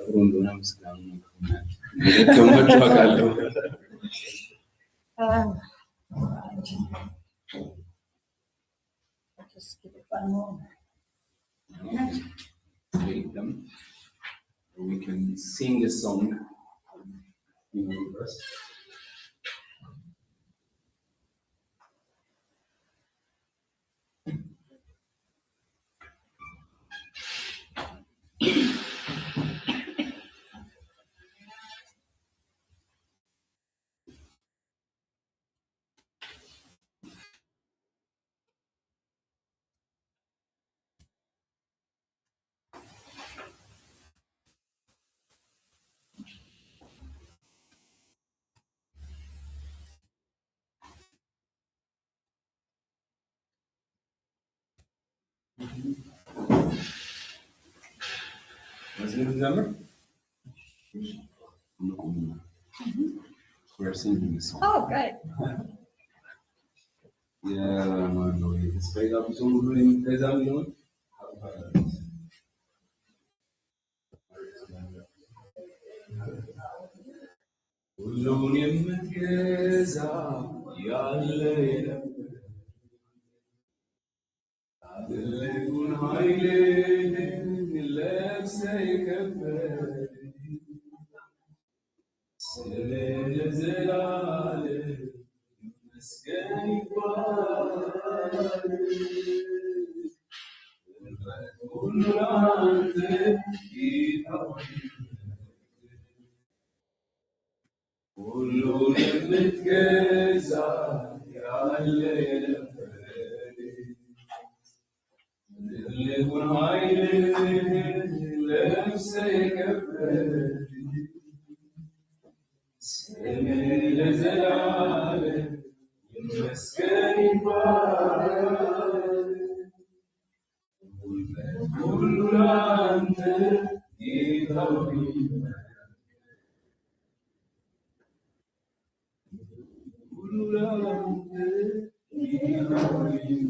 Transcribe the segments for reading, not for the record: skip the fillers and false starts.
ጨፍሮ እንደሆነ ምስጋና ነው ከመጣው አቃለው just give it one more minute. We can sing a song in verse. We're singing this song. Oh, great. Yeah, no, it's straight up so good in Tezam. لكن هايلين لابسه يكبر سلام زلاله مسكن يبارك كل عندك كل متجازى يا الليل لكن هايلين لابسه يكبر سلام زلاله مسكن يبارك كل عندك يطوي كل عندك يطوي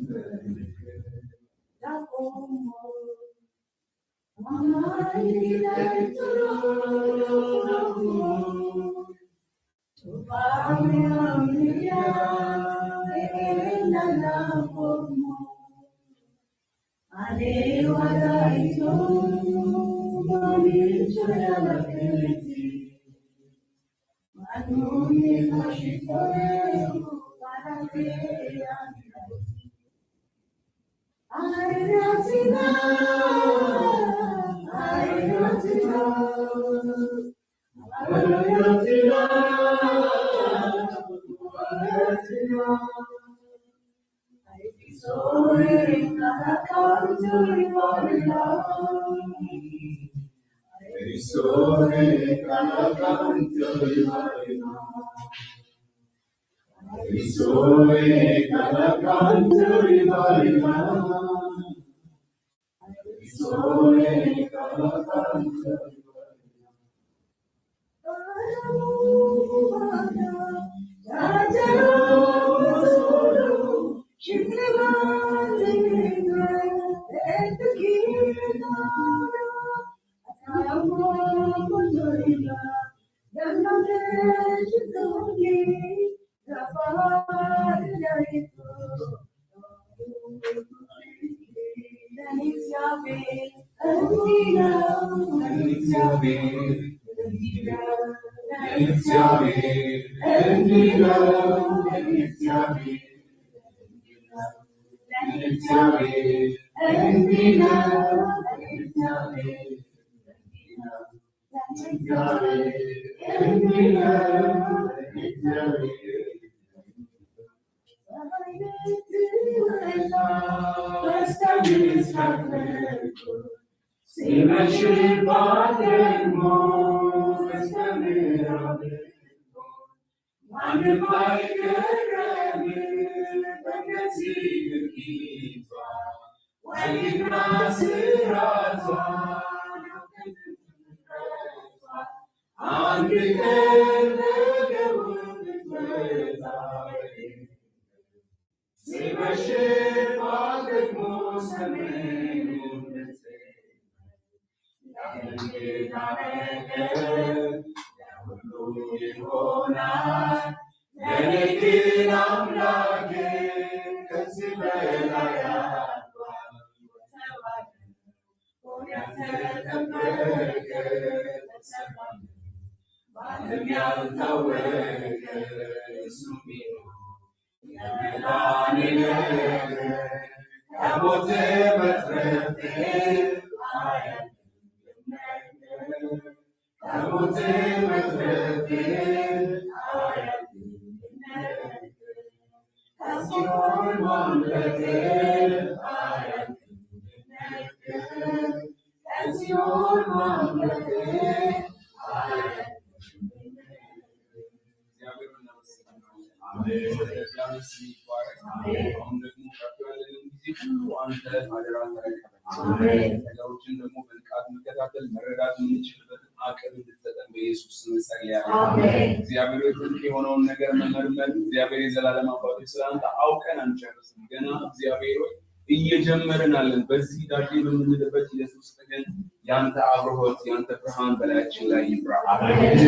እየጀመረናለን በዚህ ዳዴ በምንልበት ኢየሱስ ግን ያንተ አብሮት ያንተ ብርሃን በላያችን ላይ ይብራ።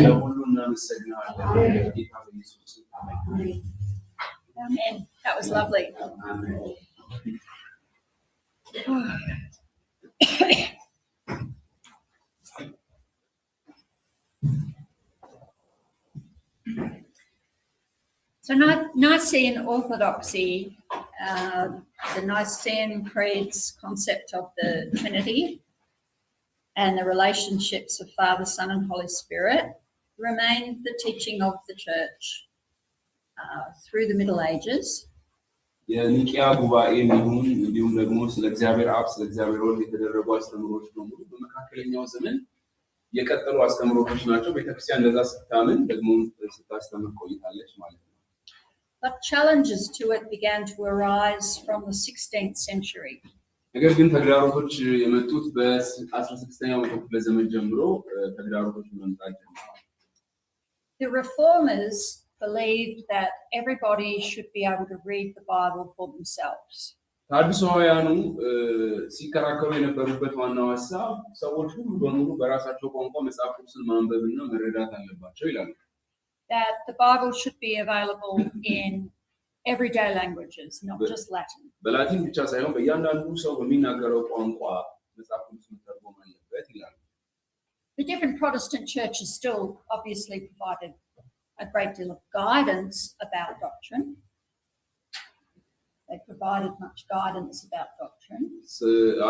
ለሁሉ እናመሰግናለን ጌታ በኢየሱስ አሜን። Amen. That was lovely. So Nicene Orthodoxy, the Nicene Creed's concept of the Trinity and the relationships of Father, Son and Holy Spirit remained the teaching of the Church through the Middle Ages. የኒቂያ ጉባኤ የሚሆን እንዲሁም ደግሞ ስለ እግዚአብሔር አብ ስለ እግዚአብሔር ወልድ የተደረጉ አስተምሮች በሙሉ በመካከለኛው ዘመን የቀጠሉ አስተምሮች ናቸው። ቤተክርስቲያን እንደዛ ስታምን ደግሞ ስታስተምር ቆይታለች ማለት ነው። But challenges to it began to arise from the 16th century. ነገር ግን ተግዳሮቶች የመጡት በ16ኛው መቶ ክፍለ ዘመን ጀምሮ ተግዳሮቶች መምጣት ጀምረዋል። The reformers believed that everybody should be able to read the Bible for themselves. ታድሶውያኑ ሲከራከሩ የነበሩበት ዋናው ሐሳብ ሰዎች ሁሉ በሙሉ በራሳቸው ቋንቋ መጽሐፍ ቅዱስን ማንበብና መረዳት አለባቸው ይላሉ። That the Bible should be available in everyday languages, not just Latin. በላቲን ብቻ ሳይሆን በእያንዳንዱ ሰው በሚናገረው ቋንቋ መጽሐፍ ቅዱስ መተርጎም አለበት ይላሉ። The different Protestant churches still obviously provided a great deal of guidance about doctrine. They provided much guidance about doctrine.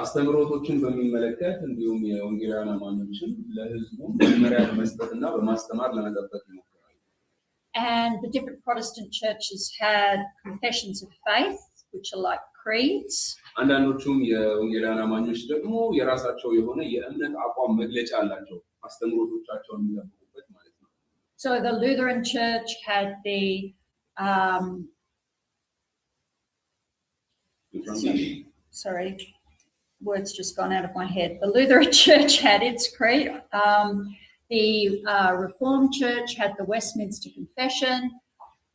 አስተምሮቶችን በሚመለከት እንዲሁም የወንጌላውያን አማኞችን ለህዝቡ መመሪያ በመስጠትና በማስተማር ለመጠበቅ ይሞክራሉ። And the different Protestant churches had confessions of faith, which are like creeds. አንዳንዶቹም የወንጌላውያን አማኞች ደግሞ የራሳቸው የሆነ የእምነት አቋም መግለጫ አላቸው አስተምሮቶቻቸውን የሚጠብቁበት ማለት ነው። So the Lutheran Church had the sorry, words just gone out of my head. The Lutheran Church had its creed. The Reformed Church had the Westminster Confession.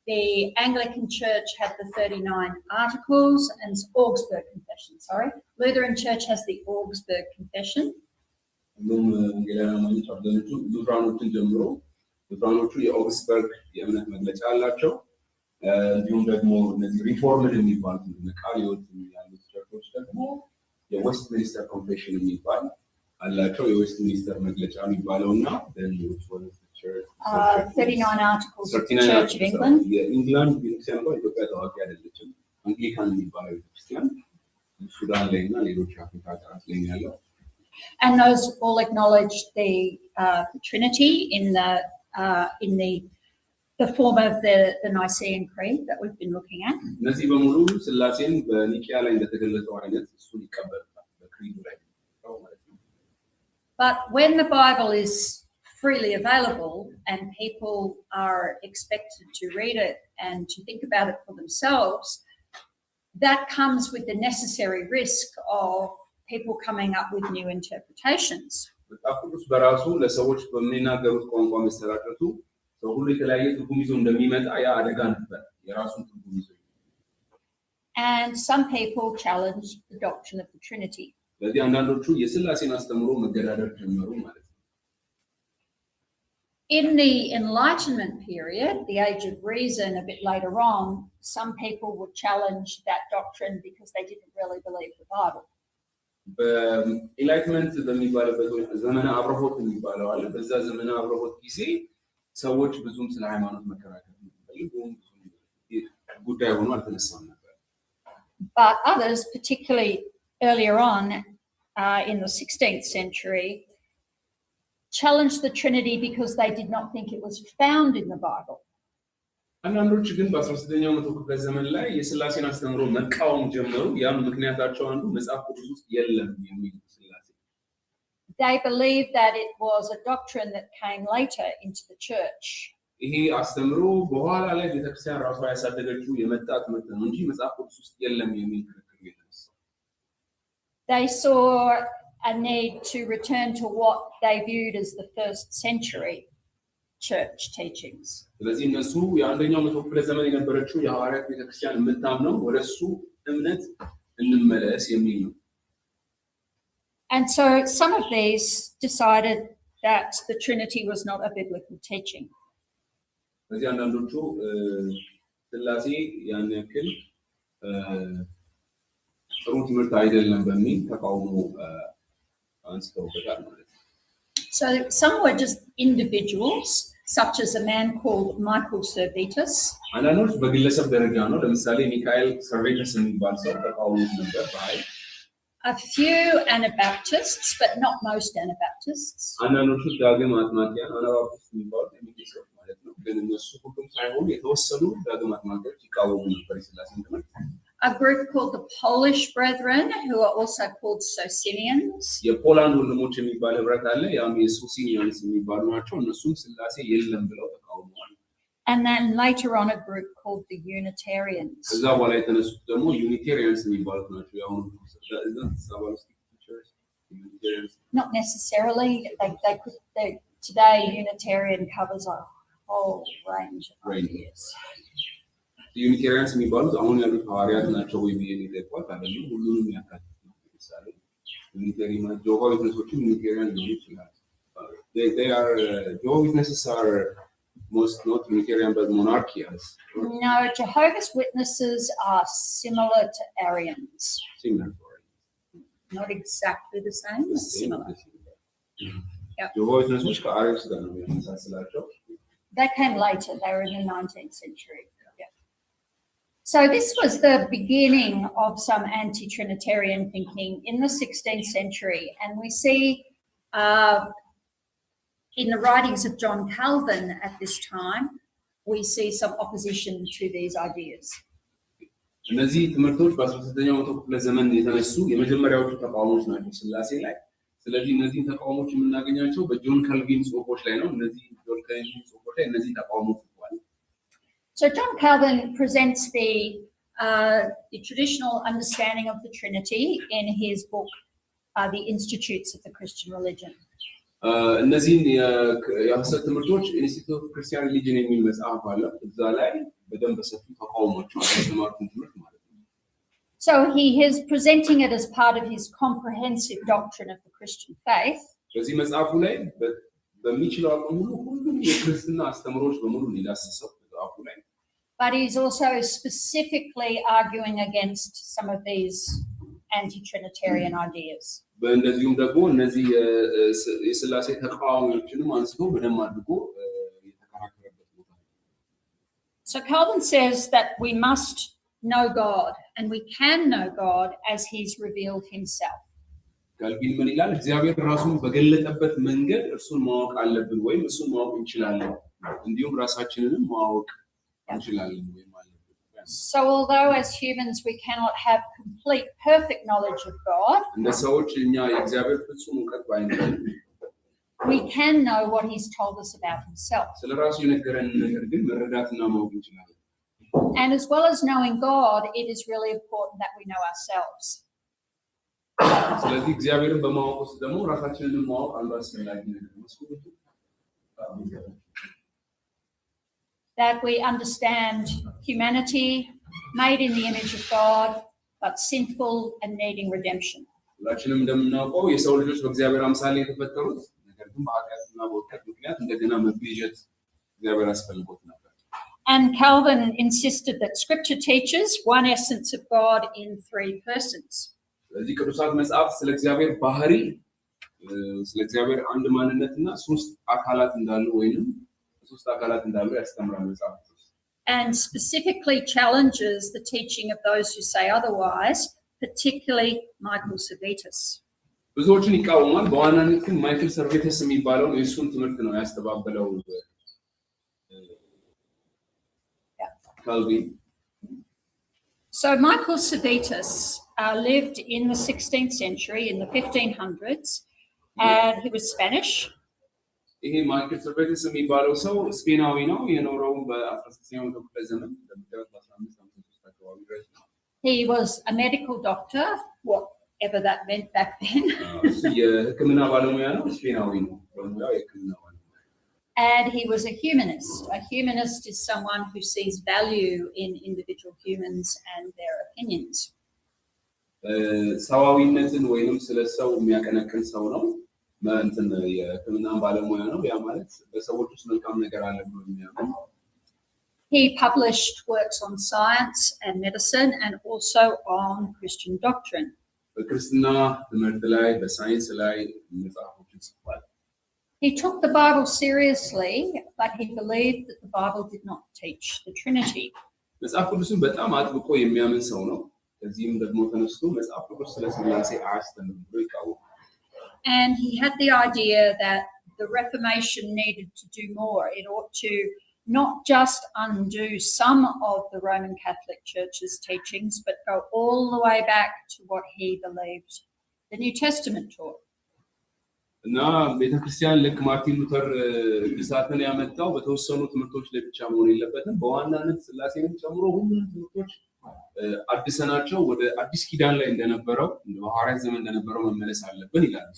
The Anglican Church had the 39 Articles and Augsburg Confession. Sorry, Lutheran Church has the Augsburg Confession. ሉትራኖቹ የኦግስበርግ የእምነት መግለጫ አላቸው። እንዲሁም ደግሞ እነዚህ ሪፎርምድ የሚባሉት ቃል ይወጥ ያሉት ቸርቾች ደግሞ የዌስት ሚኒስተር ኮንፌሽን የሚባል አላቸው። የዌስት ሚኒስተር መግለጫ የሚባለውና ደንዎች ወደ 39 Articles of the Church of England. የኢንግላንድ ቤተክርስቲያን እንኳን ኢትዮጵያ ታዋቂ አይደለችም። አንግሊካን የሚባለው ቤተክርስቲያን ሱዳን ላይና ሌሎች አፍሪካ ሀገራት ላይ ያለው And those all acknowledge the Trinity in the form of the Nicene Creed that we've been looking at. እነዚህ በሙሉ ስላሴን በኒቂያ ላይ እንደተገለጸው አይነት እሱን ይቀበላል በክሪዱ ላይ ማለት ነው። But when the Bible is freely available and people are expected to read it and to think about it for themselves, that comes with the necessary risk of people coming up with new interpretations. መጽሐፍ ቅዱስ በራሱ ለሰዎች በሚናገሩት ቋንቋ መሰራጨቱ ሰው ሁሉ የተለያየ ትርጉም ይዞ እንደሚመጣ ያ አደጋ ነበር የራሱን ትርጉም ይዞ። And some people challenge the doctrine of the Trinity. ስለዚህ አንዳንዶቹ የሥላሴን አስተምሮ መገዳደር ጀመሩ ማለት ነው። In the Enlightenment period, the Age of Reason, a bit later on, some people would challenge that doctrine because they didn't really believe the Bible. በኢንላይትመንት በሚባልበት ዘመነ አብርሆት የሚባለው አለ። በዛ ዘመነ አብርሆት ጊዜ ሰዎች ብዙም ስለ ሃይማኖት መከራከር የሚፈልጉም ጉዳይ ሆኖ አልተነሳም ነበር። But others, particularly earlier on in the 16th century, challenged the Trinity because they did not think it was found in the Bible. አንዳንዶች ግን በ16ኛው መቶ ክፍለ ዘመን ላይ የሥላሴን አስተምሮ መቃወም ጀመሩ። ያም ምክንያታቸው አንዱ መጽሐፍ ቅዱስ ውስጥ የለም የሚል ሥላሴ። They believed that it was a doctrine that came later into the church. ይሄ አስተምሮ በኋላ ላይ ቤተክርስቲያን ራሷ ያሳደገችው የመጣ ትምህርት ነው እንጂ መጽሐፍ ቅዱስ ውስጥ የለም የሚል ክርክር የተነሳ። They saw a need to return to what they viewed as the first century church teachings. ስለዚህ እነሱ የአንደኛው መቶ ክፍለ ዘመን የነበረችው የሐዋርያት ቤተክርስቲያን የምታምነው ወደሱ እምነት እንመለስ የሚል ነው። And so some of these decided that the Trinity was not a biblical teaching. ስለዚህ አንዳንዶቹ ሥላሴ ያን ያክል ጥሩ ትምህርት አይደለም በሚል ተቃውሞ አንስተውበታል ማለት ነው። So some were just individuals, such as a man called Michael Servetus. አንዳንዶች በግለሰብ ደረጃ ነው። ለምሳሌ ሚካኤል ሰርቬተስ የሚባል ሰው ተቃውሞ ነበር በኃይል። A few Anabaptists, but not most Anabaptists. አንዳንዶቹ ዳግም አጥማቂያን አናባፕቲስት የሚባሉት የሚሰሩ ማለት ነው። ግን እነሱ ሁሉም ሳይሆኑ የተወሰኑ ዳግም አጥማቂዎች ይቃወሙ ነበር የሥላሴን ትምህርት። A group called the Polish Brethren, who are also called Socinians. የፖላንድ ወንድሞች የሚባል ህብረት አለ። ያም የሶሲኒያንስ የሚባሉ ናቸው። እነሱም ሥላሴ የለም ብለው ተቃውመዋል። And then later on a group called the Unitarians. ከዛ በኋላ የተነሱት ደግሞ ዩኒቴሪያንስ የሚባሉት ናቸው። ያው Not necessarily. Today Unitarian covers a whole range of ideas. ዩኒቴሪያንስ የሚባሉት አሁን ያሉት ሐዋርያት ናቸው ወይ ብዬ የሚጠይቋት አይደለም። ሁሉንም ያካትታል። ለምሳሌ ዩኒቴሪ ማለት ጆሆ ዊትነሶችም ዩኒቴሪያን ሊሆኑ ይችላል። They are Jehovah's Witnesses are most not Unitarian but monarchians. No, Jehovah's Witnesses are similar to Arians. Similar to Arians. Not exactly the same, but similar. Yep. Jehovah's Witnesses ከአሪያንስ ጋር ነው የሚመሳሰላቸው። They came later. They were in the 19th century. So this was the beginning of some anti-Trinitarian thinking in the 16th century. And we see in the writings of John Calvin at this time, we see some opposition to these ideas. እነዚህ ትምህርቶች በ16ኛው መቶ ክፍለ ዘመን የተነሱ የመጀመሪያዎቹ ተቃውሞች ናቸው ሥላሴ ላይ። ስለዚህ እነዚህ ተቃውሞች የምናገኛቸው በጆን ካልቪን ጽሑፎች ላይ ነው። እነዚህ ጆን ካልቪን ጽሑፎች ላይ እነዚህ ተቃውሞች ተቋል። So John Calvin presents the traditional understanding of the Trinity in his book, The Institutes of the Christian Religion. እነዚህን የሐሰት ትምህርቶች ኢንስቲትዩት ኦፍ ክርስቲያን ሪሊጅን የሚል መጽሐፍ አለ። እዛ ላይ በደንብ ሰፊ ተቃውሟቸዋል የተማሩትን ትምህርት ማለት ነው። So he is presenting it as part of his comprehensive doctrine of the Christian faith. በዚህ መጽሐፉ ላይ በሚችለው አቅም ሁሉ ሁሉም የክርስትና አስተምሮች በሙሉ ሊዳስሰው መጽሐፉ ላይ But he's also specifically arguing against some of these anti-Trinitarian ideas. በእንደዚሁም ደግሞ እነዚህ የሥላሴ ተቃዋሚዎችንም አንስቶ በደንብ አድርጎ የተከራከረበት ቦታ ነው። So Calvin says that we must know God and we can know God as he's revealed himself. ካልቪን ምን ይላል? እግዚአብሔር ራሱን በገለጠበት መንገድ እርሱን ማወቅ አለብን ወይም እሱን ማወቅ እንችላለን። እንዲሁም ራሳችንንም ማወቅ እንችላለን ወይ ማለት ነው። So although as humans we cannot have complete perfect knowledge of God, እንደ ሰዎች እኛ የእግዚአብሔር ፍጹም ዕውቀት ባይኖረን we can know what he's told us about himself. ስለራሱ የነገረን ነገር ግን መረዳትና ማወቅ እንችላለን። And as well as knowing God, it is really important that we know ourselves. ስለዚህ እግዚአብሔርን በማወቅ ውስጥ ደግሞ ራሳችንን ማወቅ አንዱ አስፈላጊ ነገር ነው። That we understand humanity made in the image of God, but sinful and needing redemption. ሁላችንም እንደምናውቀው የሰው ልጆች በእግዚአብሔር አምሳል የተፈጠሩት ነገር ግን በኃጢአትና በውድቀት ምክንያት እንደገና መቤዠት እግዚአብሔር አስፈልጎት ነበር። And Calvin insisted that Scripture teaches one essence of God in three persons. ስለዚህ ቅዱሳት መጽሐፍ ስለ እግዚአብሔር ባህሪ ስለ እግዚአብሔር አንድ ማንነትና ሶስት አካላት እንዳሉ ወይንም ሶስት አካላት እንዳሉ ያስተምራል መጽሐፍ። And specifically challenges the teaching of those who say otherwise, particularly Michael Servetus. ብዙዎችን ይቃወማል። በዋናነት ግን ማይክል ሰርቬተስ የሚባለው የእሱን ትምህርት ነው ያስተባበለው Calvin. So Michael Servetus lived in the 16th century, in the 1500s, and he was Spanish. ይሄ ማይክል ሰርቬተስ የሚባለው ሰው ስፔናዊ ነው። የኖረው በ16ኛው ክፍለ ዘመን በ1553 አካባቢ ድረስ ነው። He was a medical doctor, whatever that meant back then. የሕክምና ባለሙያ ነው። ስፔናዊ ነው በሙያው የሕክምና ባለሙያ። And he was a humanist. A humanist is someone who sees value in individual humans and their opinions. ሰዋዊነትን ወይንም ስለ ሰው የሚያቀነቅን ሰው ነው። እንትን የሕክምና ባለሙያ ነው። ያ ማለት በሰዎች ውስጥ መልካም ነገር አለ ብሎ የሚያምን። He published works on science and medicine and also on Christian doctrine. በክርስትና ትምህርት ላይ በሳይንስ ላይ መጽሐፎችን ጽፏል። He took the Bible seriously, but he believed that the Bible did not teach the Trinity. መጽሐፍ ቅዱስን በጣም አጥብቆ የሚያምን ሰው ነው። ከዚህም ደግሞ ተነስቶ መጽሐፍ ቅዱስ ስለ ሥላሴ አያስተምርም ብሎ ይቃወማል። And he had the idea that the Reformation needed to do more. It ought to not just undo some of the Roman Catholic Church's teachings, but go all the way back to what he believed the New Testament taught. እና ቤተክርስቲያን ልክ ማርቲን ሉተር ግሳትን ያመጣው በተወሰኑ ትምህርቶች ላይ ብቻ መሆን የለበትም። በዋናነት ሥላሴንም ጨምሮ ሁሉም ትምህርቶች አዲስናቸው ወደ አዲስ ኪዳን ላይ እንደነበረው በሐዋርያት ዘመን እንደነበረው መመለስ አለብን ይላል።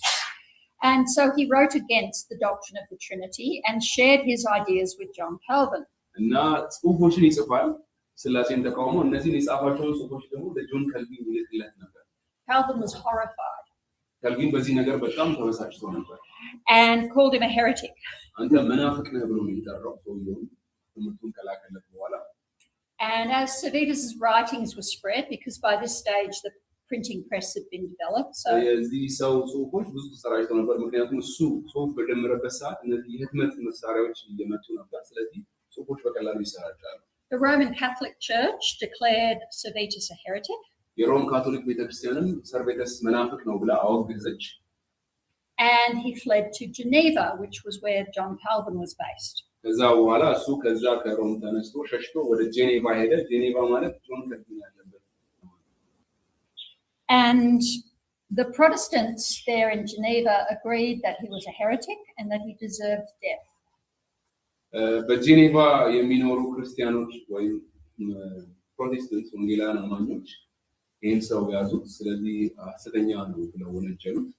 And so he wrote against the doctrine of the Trinity and shared his ideas with John Calvin. እና ጽሑፎችን ይጽፋል ሥላሴን ተቃውሞ። እነዚህን የጻፋቸውን ጽሑፎች ደግሞ ለጆን ካልቪን ይልክለት ነበር። Calvin was horrified. ካልቪን በዚህ ነገር በጣም ተበሳጭቶ ነበር። And called him a heretic. አንተ መናፍቅ ነህ ብሎ የሚጠራው ሰውየው ትምህርቱን ከላከለት በኋላ። And as Servetus's writings were spread, because by this stage the printing press had been developed, so የዚህ ሰው ጽሑፎች ብዙ ተሰራጭተው ነበር። ምክንያቱም እሱ ጽሑፍ በጀመረበት ሰዓት እነዚህ የህትመት መሳሪያዎች እየመጡ ነበር። ስለዚህ ጽሑፎች በቀላሉ ይሰራጫሉ። the Roman Catholic Church declared Servetus a heretic. የሮም ካቶሊክ ቤተክርስቲያንም ሰርቬተስ መናፍቅ ነው ብላ አወገዘች። And he fled to Geneva, which was where John Calvin was based. ከዛ በኋላ እሱ ከዛ ከሮም ተነስቶ ሸሽቶ ወደ ጄኔቫ ሄደ። ጄኔቫ ማለት ጆን ካልቪን ያለበት። And the Protestants there in Geneva agreed that he was a heretic and that he deserved death. በጄኔቫ የሚኖሩ ክርስቲያኖች ወይም ፕሮቴስታንት ወንጌላውያን አማኞች ይህን ሰው ያዙት። ስለዚህ ሐሰተኛ ነው ብለው ወነጀሉት።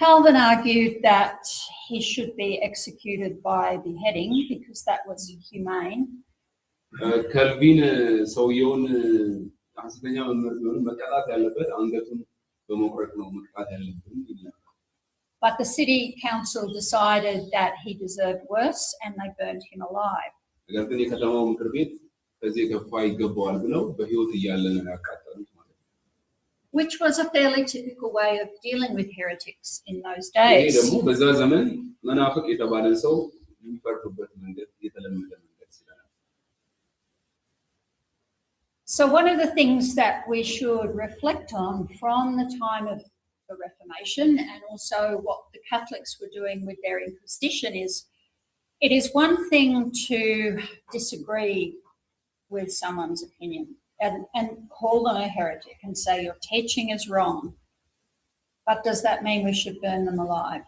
Calvin argued that he should be executed by beheading because that was humane. ካልቪን ሰውየውን ሐሰተኛ መምህር ቢሆን መቀጣት ያለበት አንገቱን በመቁረጥ ነው መቀጣት ያለበት ይላል። But the city council decided that he deserved worse and they burned him alive. ነገር ግን የከተማው ምክር ቤት ከዚህ የከፋ ይገባዋል ብለው በሕይወት እያለ ነው ያቃጠሉት ማለት ነው። Which was a fairly typical way of dealing with heretics in those ይሄ days. ደግሞ በዛ ዘመን መናፍቅ የተባለ ሰው የሚፈርዱበት መንገድ የተለመደ መንገድ ስለነበረ። So one of the things that we should reflect on from the time of the Reformation and also what the Catholics were doing with their Inquisition is it is one thing to disagree with someone's opinion and call them a heretic and say your teaching is wrong. But does that mean we should burn them alive?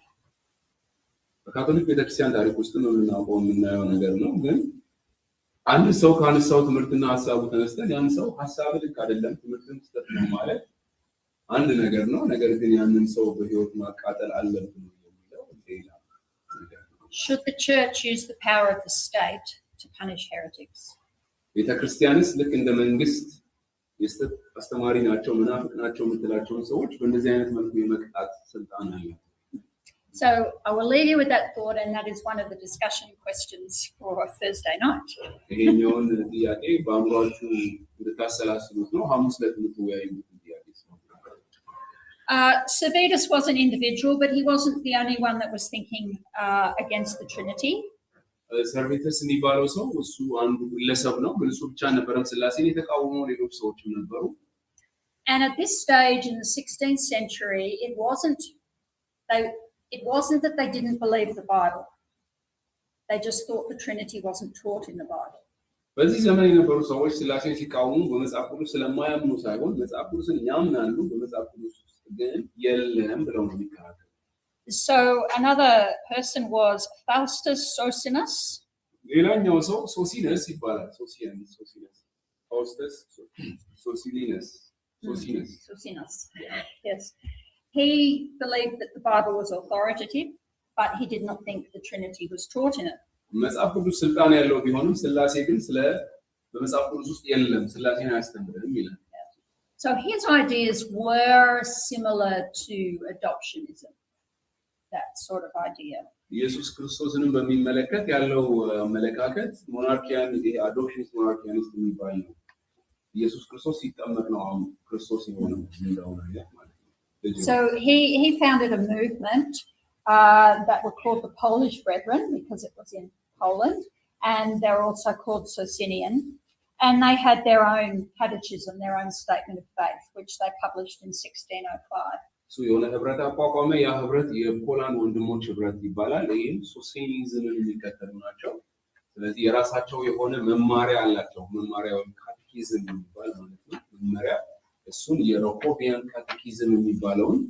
በካቶሊክ ቤተክርስቲያን ታሪክ ውስጥ ነው የምናየው ነገር ነው። ግን አንድ ሰው ካነሳው ትምህርትና ሐሳቡ ተነስተን ያን ሰው ሐሳብ ልክ አይደለም ትምህርትን ስህተት ነው ማለት አንድ ነገር ነው። ነገር ግን ያንን ሰው በሕይወት ማቃጠል አለብን የሚለው ሌላ ነገር ነው። Should the church use the power of the state to punish heretics? ቤተክርስቲያንስ ልክ እንደ መንግስት የስተት አስተማሪ ናቸው መናፍቅ ናቸው የምትላቸውን ሰዎች በእንደዚህ አይነት መልኩ የመቅጣት ስልጣን አለ። So I will leave you with that thought, and that is one of the discussion questions for Thursday night. ይሄኛውን ጥያቄ በአእምሯችሁ እንድታሰላስሉት ነው ሐሙስ ዕለት የምትወያዩት ጥያቄ ነው። Servetus was an individual, but he wasn't the only one that was thinking against the Trinity. ሰርቬተስ የሚባለው ሰው እሱ አንዱ ግለሰብ ነው፣ ግን እሱ ብቻ ነበረም ስላሴን የተቃወሙ ሌሎች ሰዎችም ነበሩ። And at this stage in the 16th century, it wasn't that they didn't believe the Bible. They just thought the Trinity wasn't taught in the Bible. በዚህ ዘመን የነበሩ ሰዎች ስላሴን ሲቃወሙ በመጽሐፍ ቅዱስ ስለማያምኑ ሳይሆን መጽሐፍ ቅዱስን ያምናሉ፣ በመጽሐፍ ቅዱስ ውስጥ ግን የለም ብለው ነው የሚከራከሩ። So another person was Faustus Socinus. ሌላኛው ሰው ሶሲነስ ይባላል። ሶሲነስ ፋውስተስ ሶሲነስ Yes. He believed that the Bible was authoritative, but he did not think the Trinity was taught in it. መጽሐፍ ቅዱስ ስልጣን ያለው ቢሆንም ስላሴ ግን በመጽሐፍ ቅዱስ ውስጥ የለም ስላሴን አያስተምርም ይላል። So his ideas were similar to adoptionism, that sort of idea. ኢየሱስ ክርስቶስንም በሚመለከት ያለው አመለካከት ሞናርኪያን አዶፕሽኒስት ሞናርኪያኒስት የሚባል ነው። ኢየሱስ ክርስቶስ ሲጠመቅ ነው አሁን ክርስቶስ የሆነው እንደው ነው ማለት ነው። So he founded a movement that were called the Polish Brethren because it was in Poland, and they're also called Socinian, and they had their own catechism, their own statement of faith, which they published in 1605. So የሆነ ህብረት አቋቋመ። ያ ህብረት የፖላንድ ወንድሞች ህብረት ይባላል። ይህም ሶሲኒዝምን የሚከተሉ ናቸው። ስለዚህ የራሳቸው የሆነ መማሪያ አላቸው። መማሪያው ካቴኪዝም የሚባል ማለት ነው። መማሪያ እሱን የሮኮቪያን ካቴኪዝም የሚባለውን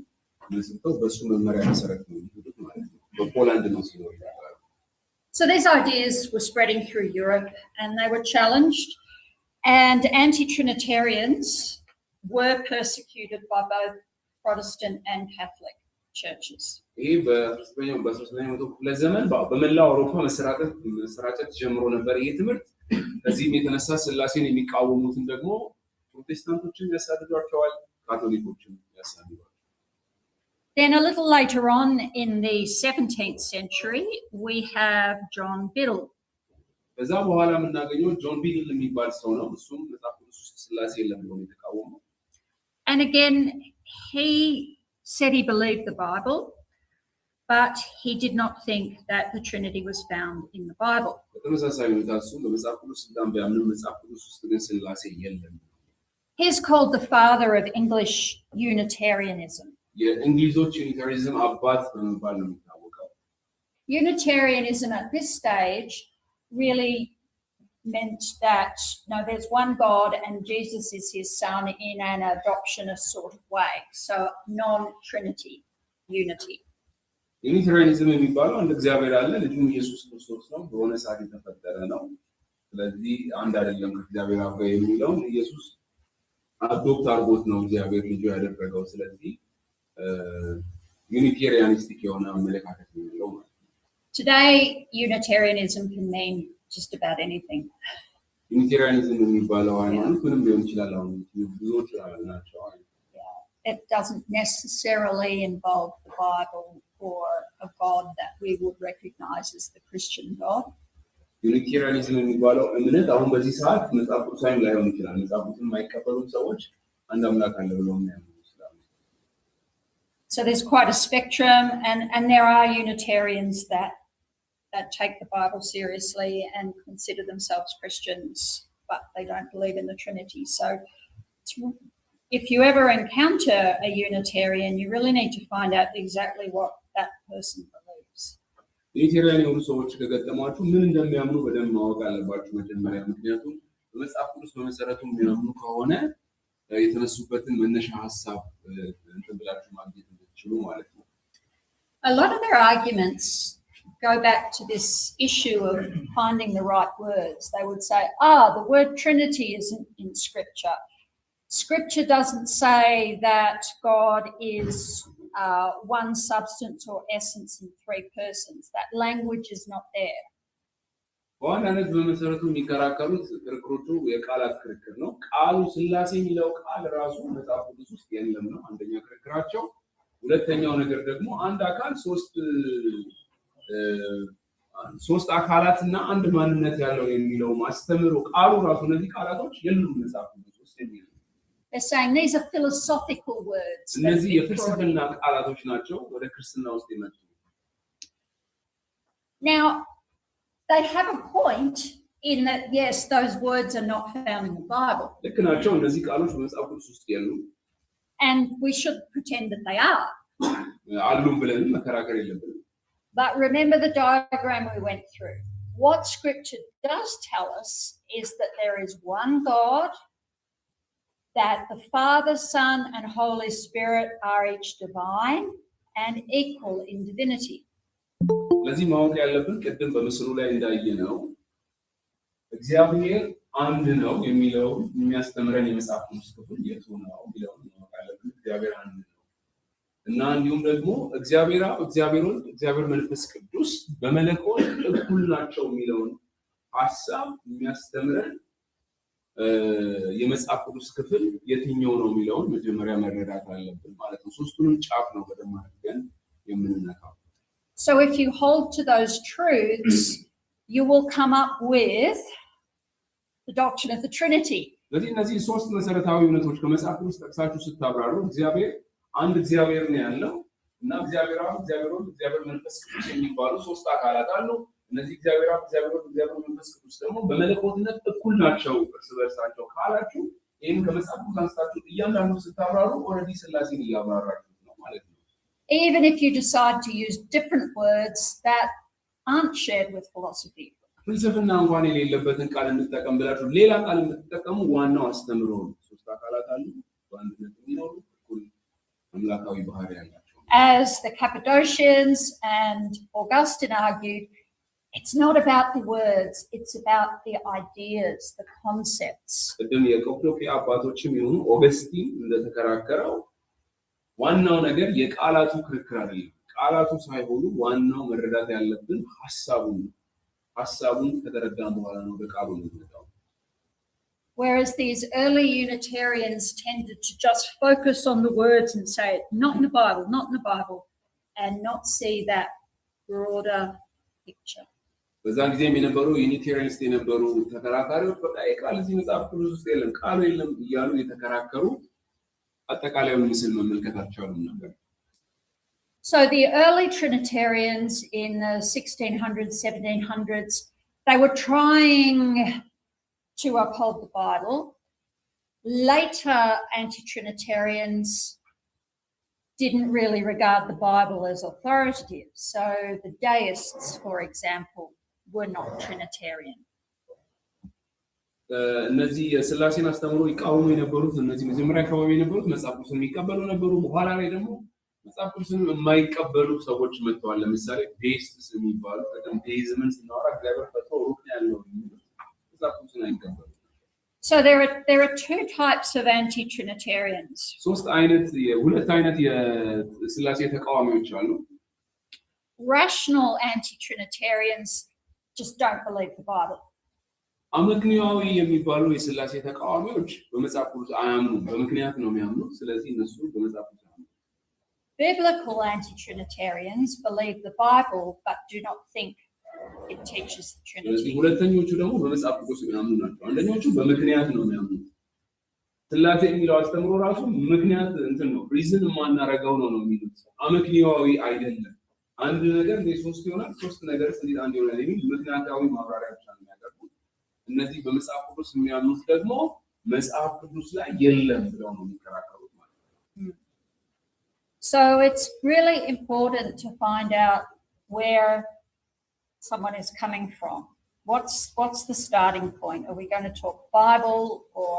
መስርተው በሱ መመሪያ መሰረት ነው የሚሄዱት ማለት ነው። በፖላንድ ነው ሲኖር ይላል። So these ideas were spreading through Europe, and they were challenged, and anti-Trinitarians were persecuted by both Protestant and Catholic churches. ይህ በ13ኛው ክፍለ ዘመን በመላው አውሮፓ መሰራጨት ጀምሮ ነበር ይህ ትምህርት። ከዚህም የተነሳ ስላሴን የሚቃወሙትን ደግሞ ፕሮቴስታንቶችን ያሳድዷቸዋል፣ ካቶሊኮችን ያሳድዷቸዋል። Then a little later on in the 17th century, we have John Biddle. ከዛ በኋላ የምናገኘው ጆን ቢድል የሚባል ሰው ነው። እሱም መጽሐፍ ቅዱስ ውስጥ ስላሴ የለም ብሎ የተቃወመው። And again, he said he believed the Bible, but he did not think that the Trinity was found in the Bible. በተመሳሳይ ሁኔታ እሱ በመጽሐፍ ቅዱስ ስልጣን ቢያምንም መጽሐፍ ቅዱስ ውስጥ ግን ስላሴ የለም። He's called the father of English Unitarianism. የእንግሊዞች ዩኒታሪዝም አባት በመባል ነው የሚታወቀው። Unitarianism at this stage really meant that no, there's one God and Jesus is his son in an adoptionist sort of way, so non-Trinity unity. ዩኒታሪያኒዝም የሚባለው አንድ እግዚአብሔር አለ፣ ልጁም ኢየሱስ ክርስቶስ ነው፣ በሆነ ሰዓት የተፈጠረ ነው። ስለዚህ አንድ አይደለም ከእግዚአብሔር ጋር የሚለው ኢየሱስ አዶፕት አድርጎት ነው እግዚአብሔር ልጁ ያደረገው። ስለዚህ ዩኒታሪያኒስቲክ የሆነ አመለካከት ነው ያለው ማለት ነው። Today Unitarianism can mean just about anything. ዩኒታሪያኒዝም የሚባለው ሃይማኖት ምንም ሊሆን ይችላል። አሁን ብዙዎች ናቸው። It doesn't necessarily involve the Bible or a God that we would recognize as the Christian God. ዩኒታሪያኒዝም የሚባለው እምነት አሁን በዚህ ሰዓት መጽሐፍ ቅዱሳዊም ላይሆን ይችላል። መጽሐፍ ቅዱስን የማይቀበሉ ሰዎች አንድ አምላክ አለ ብለው የሚያምኑ ይችላሉ። So there's quite a spectrum, and there are Unitarians that take the Bible seriously and consider themselves Christians, but they don't believe in the Trinity. So if you ever encounter a Unitarian, you really need to find out exactly what that person believes. ዩኒታሪያን የሆኑ ሰዎች ከገጠሟችሁ ምን እንደሚያምኑ በደንብ ማወቅ አለባችሁ መጀመሪያ። ምክንያቱም በመጽሐፍ ቅዱስ በመሰረቱ የሚያምኑ ከሆነ የተነሱበትን መነሻ ሀሳብ እንትን ብላችሁ ማግኘት እንድትችሉ ማለት ነው። A lot of their arguments go back to this issue of finding the right words. They would say, the word Trinity isn't in Scripture. Scripture doesn't say that God is one substance or essence in three persons. That language is not there. በዋናነት በመሰረቱ የሚከራከሩት ክርክሮቹ የቃላት ክርክር ነው። ቃሉ ስላሴ የሚለው ቃል ራሱ መጽሐፍ ቅዱስ ውስጥ የለም ነው አንደኛ ክርክራቸው። ሁለተኛው ነገር ደግሞ አንድ አካል ሶስት አካላትና አንድ ማንነት ያለው የሚለው ማስተምሮ ቃሉ ራሱ እነዚህ ቃላቶች የሉም መጽሐፍ ቅዱስ ውስጥ የሚሉ They're saying these are philosophical words. እነዚህ የፍልስፍና ቃላቶች ናቸው ወደ ክርስትና ውስጥ የመጡ። Now, they have a point in that, yes, those words are not found in the Bible. ልክ ናቸው እነዚህ ቃሎች በመጽሐፍ ቅዱስ ውስጥ የሉም። And we should pretend that they are. አሉም ብለን መከራከር የለብንም። But remember the diagram we went through. What Scripture does tell us is that there is one God, that the Father, Son, and Holy Spirit are each divine and equal in divinity. ለዚህ ማወቅ ያለብን ቅድም በምስሉ ላይ እንዳየነው እግዚአብሔር አንድ ነው የሚለው የሚያስተምረን የመጽሐፍ ቅዱስ ክፍል የቱ ነው የሚለው ማወቅ ያለብን። እግዚአብሔር አንድ ነው እና እንዲሁም ደግሞ እግዚአብሔር አብ፣ እግዚአብሔር ወልድ፣ እግዚአብሔር መንፈስ ቅዱስ በመለኮት እኩል ናቸው የሚለውን ሐሳብ የሚያስተምረን የመጽሐፍ ቅዱስ ክፍል የትኛው ነው የሚለውን መጀመሪያ መረዳት አለብን ማለት ነው። ሶስቱንም ጫፍ ነው በደንብ አድርገን የምንነካው። So if you hold to those truths, you will come up with the doctrine of the Trinity. ስለዚህ እነዚህ ሶስት መሰረታዊ እውነቶች ከመጽሐፍ ቅዱስ ጠቅሳችሁ ስታብራሩ እግዚአብሔር አንድ እግዚአብሔር ነው ያለው እና እግዚአብሔር አብ፣ እግዚአብሔር ወልድ፣ እግዚአብሔር መንፈስ ቅዱስ የሚባሉ ሶስት አካላት አሉ። እነዚህ እግዚአብሔር አብ፣ እግዚአብሔር ወልድ፣ እግዚአብሔር መንፈስ ቅዱስ ደግሞ በመለኮትነት እኩል ናቸው እርስ በርሳቸው ካላችሁ ይህን ከመጽሐፍ ቅዱስ አንስታችሁ እያንዳንዱ ስታብራሩ ኦልሬዲ ስላሴን እያብራራችሁ ነው ማለት ነው። Even if you decide to use different words that aren't shared with philosophy. ፍልስፍና እንኳን የሌለበትን ቃል እንጠቀም ብላችሁ ሌላ ቃል የምትጠቀሙ ዋናው አስተምሮ ነው። ሶስት አካላት አሉ በአንድነት የሚኖሩ እኩል አምላካዊ ባህሪ ያላቸው። As the Cappadocians and Augustine argued, it's not about the words, it's about the ideas, the concepts. ቅድም የቀጵዶቅያ አባቶችም ይሁኑ ኦገስቲን እንደተከራከረው ዋናው ነገር የቃላቱ ክርክር አይደለም። ቃላቱ ሳይሆኑ ዋናው መረዳት ያለብን ሐሳቡን ከተረዳን በኋላ ነው በቃሉ የሚመጣው። Whereas these early Unitarians tended to just focus on the words and say, not in the Bible, not in the Bible, and not see that broader picture. በዛን ጊዜም የነበሩ ዩኒቴሪያንስ የነበሩ ተከራካሪዎች በቃ የቃል እዚህ መጽሐፍ ቅዱስ ውስጥ የለም ቃሉ የለም እያሉ የተከራከሩ አጠቃላዩን ምስል መመልከት አልቻሉም ነበር። So the early Trinitarians in the 1600s, 1700s, they were trying to uphold the Bible. Later anti-Trinitarians didn't really regard the Bible as authoritative. So the deists, for example, were not Trinitarian. እነዚህ የስላሴን አስተምሮ ይቃወሙ የነበሩት እነዚህ መጀመሪያ አካባቢ የነበሩት መጽሐፍ ቅዱስን የሚቀበሉ ነበሩ። በኋላ ላይ ደግሞ መጽሐፍ ቅዱስን የማይቀበሉ ሰዎች መጥተዋል። ለምሳሌ ዴይስትስ የሚባሉ ዴይዝምን ስናወራ እግዚአብሔር ፈጥሮ ሩቅ ያለው መጽሐፍ ቅዱስን አይቀበሉ። So there are two types of anti-Trinitarians. ሁለት አይነት የስላሴ ተቃዋሚዎች አሉ። Rational anti-Trinitarians just don't believe the Bible. አመክንዮአዊ የሚባሉ የስላሴ ተቃዋሚዎች በመጽሐፍ ቅዱስ አያምኑም፣ በምክንያት ነው የሚያምኑት። ስለዚህ እነሱ በመጽሐፍ ቅዱስ አያምኑም። Biblical anti-Trinitarians believe the Bible but do not think it teaches the Trinity. ስለዚህ ሁለተኞቹ ደግሞ በመጽሐፍ ቅዱስ የሚያምኑ ናቸው። አንደኞቹ በምክንያት ነው የሚያምኑት። ስላሴ የሚለው አስተምሮ ራሱ ምክንያት ነው ሪዝን ማናረጋው ነው የሚሉት። አመክንዮአዊ አይደለም። አንድ ነገር እንዴት ሶስት ይሆናል፣ ሶስት ነገር እንዴት አንድ ይሆናል የሚል ምክንያታዊ ማብራሪያ ብቻ ነው የሚያቀርቡት። እነዚህ በመጽሐፍ ቅዱስ የሚያምኑት ደግሞ መጽሐፍ ቅዱስ ላይ የለም ብለው ነው የሚከራከሩት ማለት ነው። So it's really important to find out where someone is coming from. What's the starting point? Are we going to talk Bible or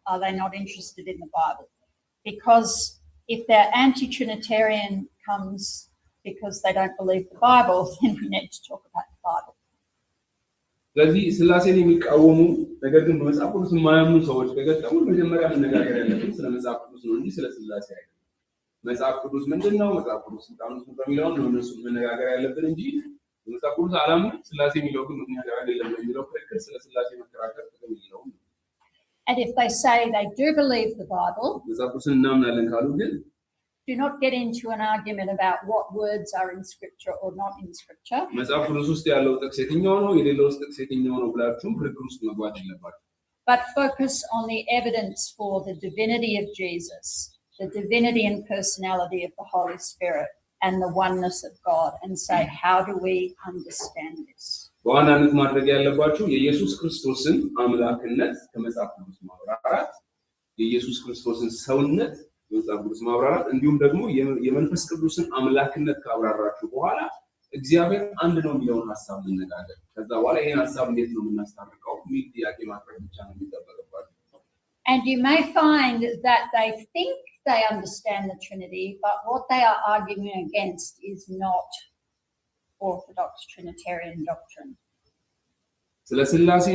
are they not interested in the Bible? Because if their anti-Trinitarian comes because they don't believe the Bible, then we need to talk about the Bible. ስለዚህ ስላሴን የሚቃወሙ ነገር ግን በመጽሐፍ ቅዱስ የማያምኑ ሰዎች ከገጠሙ መጀመሪያ መነጋገር ያለብን ስለ መጽሐፍ ቅዱስ ነው እንጂ ስለ ስላሴ አይደለም። መጽሐፍ ቅዱስ ምንድነው? መጽሐፍ ቅዱስ ስልጣኑ በሚለው ነው እነሱ መነጋገር ያለብን እንጂ መጽሐፍ ቅዱስ ዓለም ስላሴ የሚለው ግን ምክንያት አይደለም የሚለው ክርክር ስለ ስላሴ መከራከር ጥቅም የለውም። And if they say they do believe the Bible, መጽሐፍ ቅዱስን እናምናለን ካሉ ግን do not get into an argument about what words are in scripture or not in scripture. መጽሐፍ ቅዱስ ውስጥ ያለው ጥቅስ የትኛው ነው የሌለው ጥቅስ የትኛው ነው ብላችሁም ክርክር ውስጥ መግባት የለባችሁ። But focus on the evidence for the divinity of Jesus, the divinity and personality of the Holy Spirit, and the oneness of God, and say, how do we understand this? በዋናነት ማድረግ ያለባችሁ የኢየሱስ ክርስቶስን አምላክነት ከመጽሐፍ ቅዱስ ማብራራት፣ የኢየሱስ ክርስቶስን ሰውነት ከመጽሐፍ ቅዱስ ማብራራት፣ እንዲሁም ደግሞ የመንፈስ ቅዱስን አምላክነት ካብራራችሁ በኋላ እግዚአብሔር አንድ ነው የሚለውን ሐሳብ እንነጋገር። ከዛ በኋላ ይሄን ሐሳብ እንዴት ነው የምናስታርቀው የሚል ጥያቄ ማቅረብ ብቻ ነው የሚጠበቅባችሁ። And you may find that they think they understand the Trinity, but what they are arguing against is not Orthodox Trinitarian doctrine. ስለ ስላሴ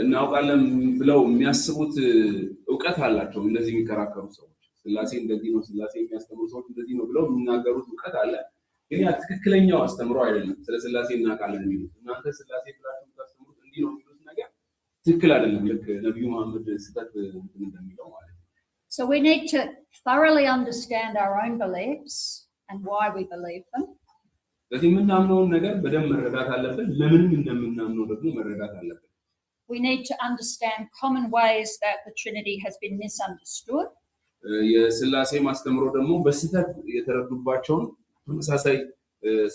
እናውቃለን ብለው የሚያስቡት ዕውቀት አላቸው እንደዚህ የሚከራከሩ ሰዎች። ስላሴ እንደዚህ ነው፣ ስላሴ የሚያስተምሩ ሰዎች እንደዚህ ነው ብለው የሚናገሩት ዕውቀት አለ። ግን ያ ትክክለኛው አስተምሮ አይደለም። ስለ ስላሴ እናውቃለን የሚሉት እናንተ ስላሴ ብላችሁ ታስተምሩት እንዲህ ነው የሚሉት ነገር ትክክል አይደለም። ልክ ነብዩ መሐመድ ስህተት እንደሚለው ማለት ነው። So we need to thoroughly understand our own beliefs and why we believe them. ስለዚህ የምናምነውን ነገር በደንብ መረዳት አለብን። ለምንም እንደምናምነው ደግሞ መረዳት አለብን። We need to understand common ways that the Trinity has been misunderstood. የስላሴ ማስተምሮ ደግሞ በስህተት የተረዱባቸውን ተመሳሳይ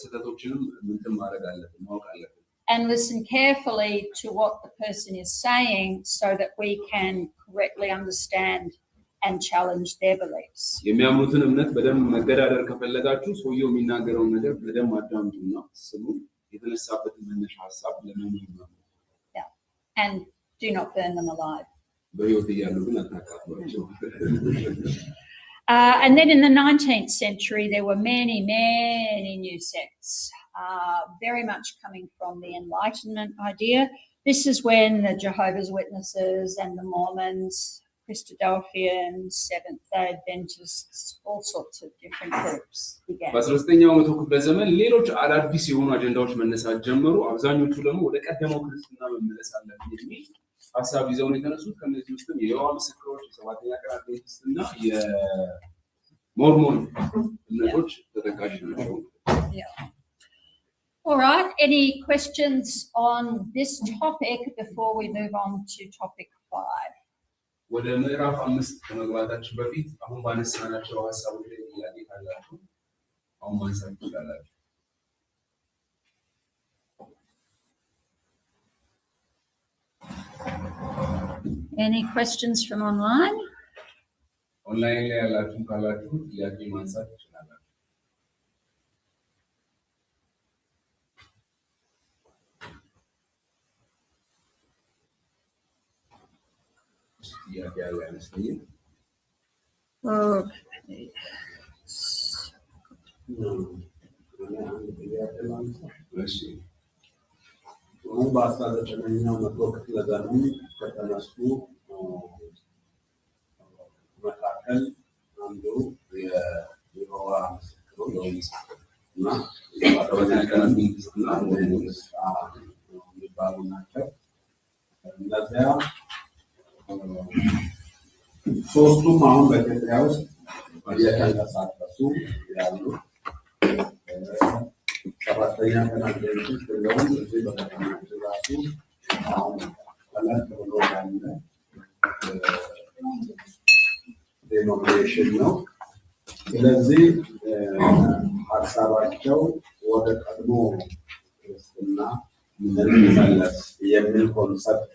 ስህተቶችንም እንትን ማድረግ አለብን፣ ማወቅ አለብን። And listen carefully to what the person is saying so that we can correctly understand and challenge their beliefs. የሚያምኑትን እምነት በደንብ መገዳደር ከፈለጋችሁ ሰውየው የሚናገረውን ነገር በደንብ አዳምጡና ስሙ። የተነሳበትን መነሻ ሐሳብ ለምን ነው? Yeah. And do not burn them alive. በሕይወት እያሉ ግን አታቃጥሏቸው። And then in the 19th century, there were many, many new sects, very much coming from the Enlightenment idea. This is when the Jehovah's Witnesses and the Mormons, Christadelphians, Seventh-day Adventists, all sorts of different groups began. በ19ኛው መቶ ክፍለ ዘመን ሌሎች አዳዲስ የሆኑ አጀንዳዎች መነሳት ጀመሩ። አብዛኞቹ ደግሞ ወደ ቀደመው ክርስትና መመለስ አለብን የሚል ሐሳብ ይዘው ነው የተነሱት። ከነዚህ ውስጥም የይሖዋ ምስክሮች፣ የሰባተኛ ቀን አድቬንቲስትና የሞርሞን እምነቶች ተጠቃሽ ናቸው። All right, any questions on this topic before we move on to topic 5? ወደ ምዕራፍ 5 ከመግባታችን በፊት አሁን ባነሳናቸው ሐሳቦች ላይ ጥያቄ ካላችሁ አሁን ማንሳት ትችላላችሁ። Any questions from online? ኦንላይን ላይ ያላችሁ ካላችሁ ጥያቄ ማንሳት ትችላላችሁ። ጥያቄ ያለ አይመስለኝም። Okay. እሺ አሁን በ19ኛው መቶ ክፍለ ዘመን ከተነሱ መካከል አንዱ የይሖዋ ምስክሮች እና ሰባተኛ ቀን አድቬንቲስትና ሞርሞንስ የሚባሉ ናቸው። እነዚያ ሶስቱም አሁን በኢትዮጵያ ውስጥ እየተንቀሳቀሱ ያሉ ሰባተኛ ቀን አድቬንቲስት እንደውም እዚህ በከተማችን ራሱ አሁን ቀለል ብሎ ያለ ዴኖሚኔሽን ነው። ስለዚህ ሀሳባቸው ወደ ቀድሞ ክርስትና እንመለስ የሚል ኮንሰፕት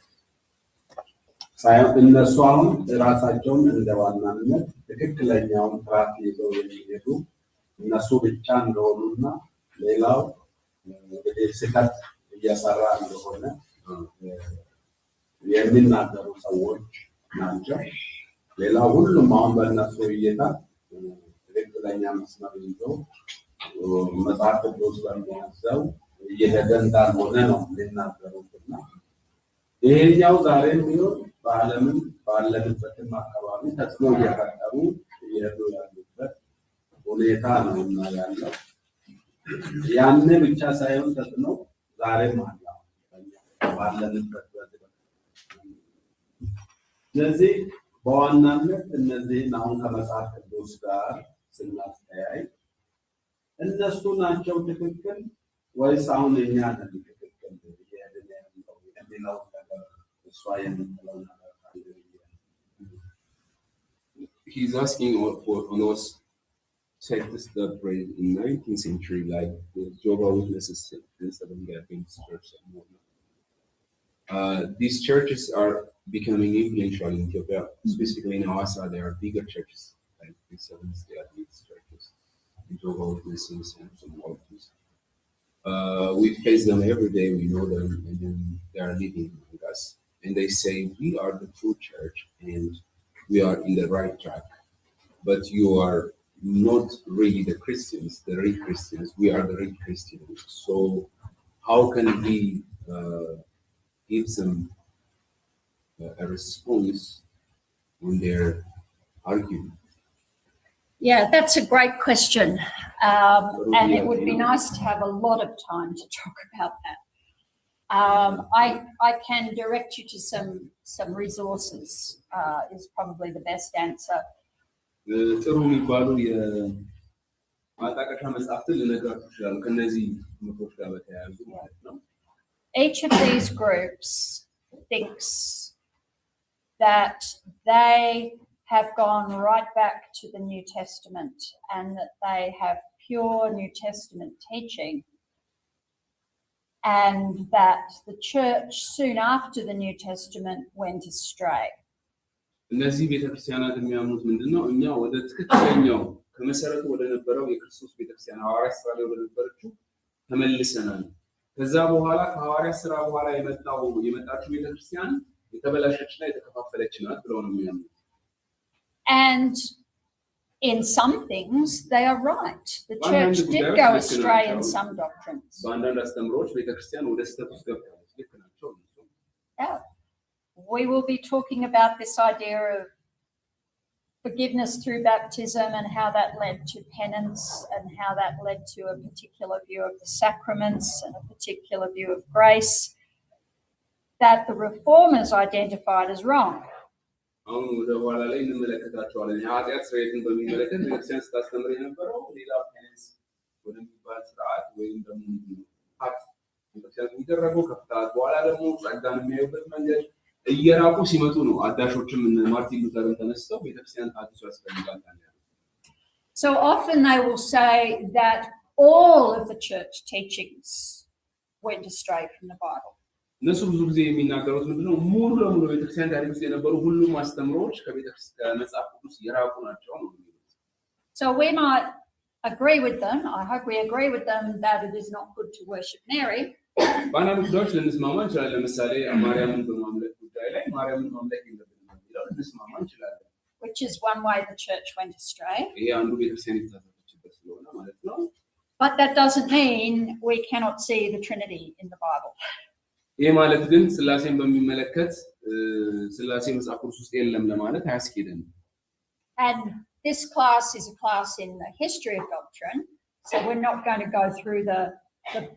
ሳይሆን እነሱ አሁን ራሳቸውን እንደ ዋናነት ትክክለኛውን ትራክ ይዘው የሚሄዱ እነሱ ብቻ እንደሆኑና ሌላው እንግዲህ ስህተት እየሰራ እንደሆነ የሚናገሩ ሰዎች ናቸው። ሌላው ሁሉም አሁን በእነሱ እይታ ትክክለኛ መስመር ይዘው መጽሐፍ ቅዱስ በሚያዘው እየሄደ እንዳልሆነ ነው የሚናገሩትና ይሄኛው ዛሬም ቢሆን በዓለምም ባለንበትም አካባቢ ተጽዕኖ እየፈጠሩ እየሄዱ ያሉበት ሁኔታ ነው እና ያለው ያኔ ብቻ ሳይሆን ተጽዕኖ ዛሬም አለ ባለንበት በዚህ ስለዚህ በዋናነት እነዚህን አሁን ከመጽሐፍ ቅዱስ ጋር ስናስተያይ እነሱ ናቸው ትክክል ወይስ አሁን እኛ ነን ትክክል የሚለው ነገር እሷ የምትለው ነገር He's asking for those sects that were in 19th century, like the Jehovah's Witnesses and Seventh-day Adventist Church and whatnot. These churches are becoming influential in Ethiopia, specifically in Hawassa. There are bigger churches like the Seventh-day Adventist churches, the Jehovah's Witnesses, and some others. We face them every day. We know them, and then they are living with us. And they say we are the true church, and we are in the right track. But you are not really the Christians, the real Christians. We are the real Christians. So how can we give them a response on their argument? Yeah, that's a great question. And it would be nice to have a lot of time to talk about that. I can direct you to some resources, is probably the best answer. ጥሩ የሚባሉ የማጣቀሻ መጽሐፍትን ልነግራችሁ እችላለሁ ከነዚህ ምክሮች ጋር በተያያዙ ማለት ነው። Each of these groups thinks that they have gone right back to the New Testament and that they have pure New Testament teaching, and that the church soon after the New Testament went astray. እነዚህ ቤተክርስቲያናት የሚያምኑት ምንድነው? እኛ ወደ ትክክለኛው ከመሰረቱ ወደ ነበረው የክርስቶስ ቤተክርስቲያን ሐዋርያት ሥራ ላይ ወደ ነበረችው ተመልሰናል። ከዛ በኋላ ከሐዋርያት ሥራ በኋላ የመጣችው ቤተክርስቲያን የተበላሸችና የተከፋፈለች ናት ብለው ነው የሚያምኑት። And in some things they are right. The church did go astray in some doctrines. በአንዳንድ አስተምሮች ቤተክርስቲያን ወደ ስህተት ውስጥ ገብታለች። ልክ ናቸው። Yeah. We will be talking about this idea of forgiveness through baptism and how that led to penance and how that led to a particular view of the sacraments and a particular view of grace that the reformers identified as wrong. አሁን ወደ በኋላ ላይ እንመለከታቸዋለን። የኃጢአት ስርየትን በሚመለከት ቤተክርስቲያን ስታስተምር የነበረው ሌላ ፔንስ ወደሚባል ስርዓት ወይም ደግሞ ቤተክርስቲያን የሚደረገው ከፍታት በኋላ ደግሞ ጸጋን የሚያዩበት መንገድ እየራቁ ሲመጡ ነው። አዳሾችም ማርቲን ሉተርን ተነስተው ቤተክርስቲያን አዲስ ያስፈልጋል። So often they will say that all of the church teachings went astray from the Bible. እነሱ ብዙ ጊዜ የሚናገሩት ምንድነው? ሙሉ ለሙሉ ቤተክርስቲያን ታሪክ ውስጥ የነበሩ ሁሉም አስተምሮች ከቤተክርስቲያን መጽሐፍ ቅዱስ የራቁ ናቸው ነው የሚሉት። So we might agree with them. I hope we agree with them that it is not good to worship Mary. በአንዳንድ ጉዳዮች ልንስማማ እንችላለን። ለምሳሌ ማርያምን በማምለክ ጉዳይ ላይ ማርያምን ማምለክ የለብንም የሚለው ልንስማማ እንችላለን። Which is one way the church went astray. ይሄ አንዱ ቤተክርስቲያን የተሳሳተችበት ስለሆነ ማለት ነው። But that doesn't mean we cannot see the Trinity in the Bible. ይሄ ማለት ግን ስላሴን በሚመለከት ስላሴ መጽሐፍ ቅዱስ ውስጥ የለም ለማለት አያስኬድም። And this class is a class in the history of doctrine, so we're not going to go through the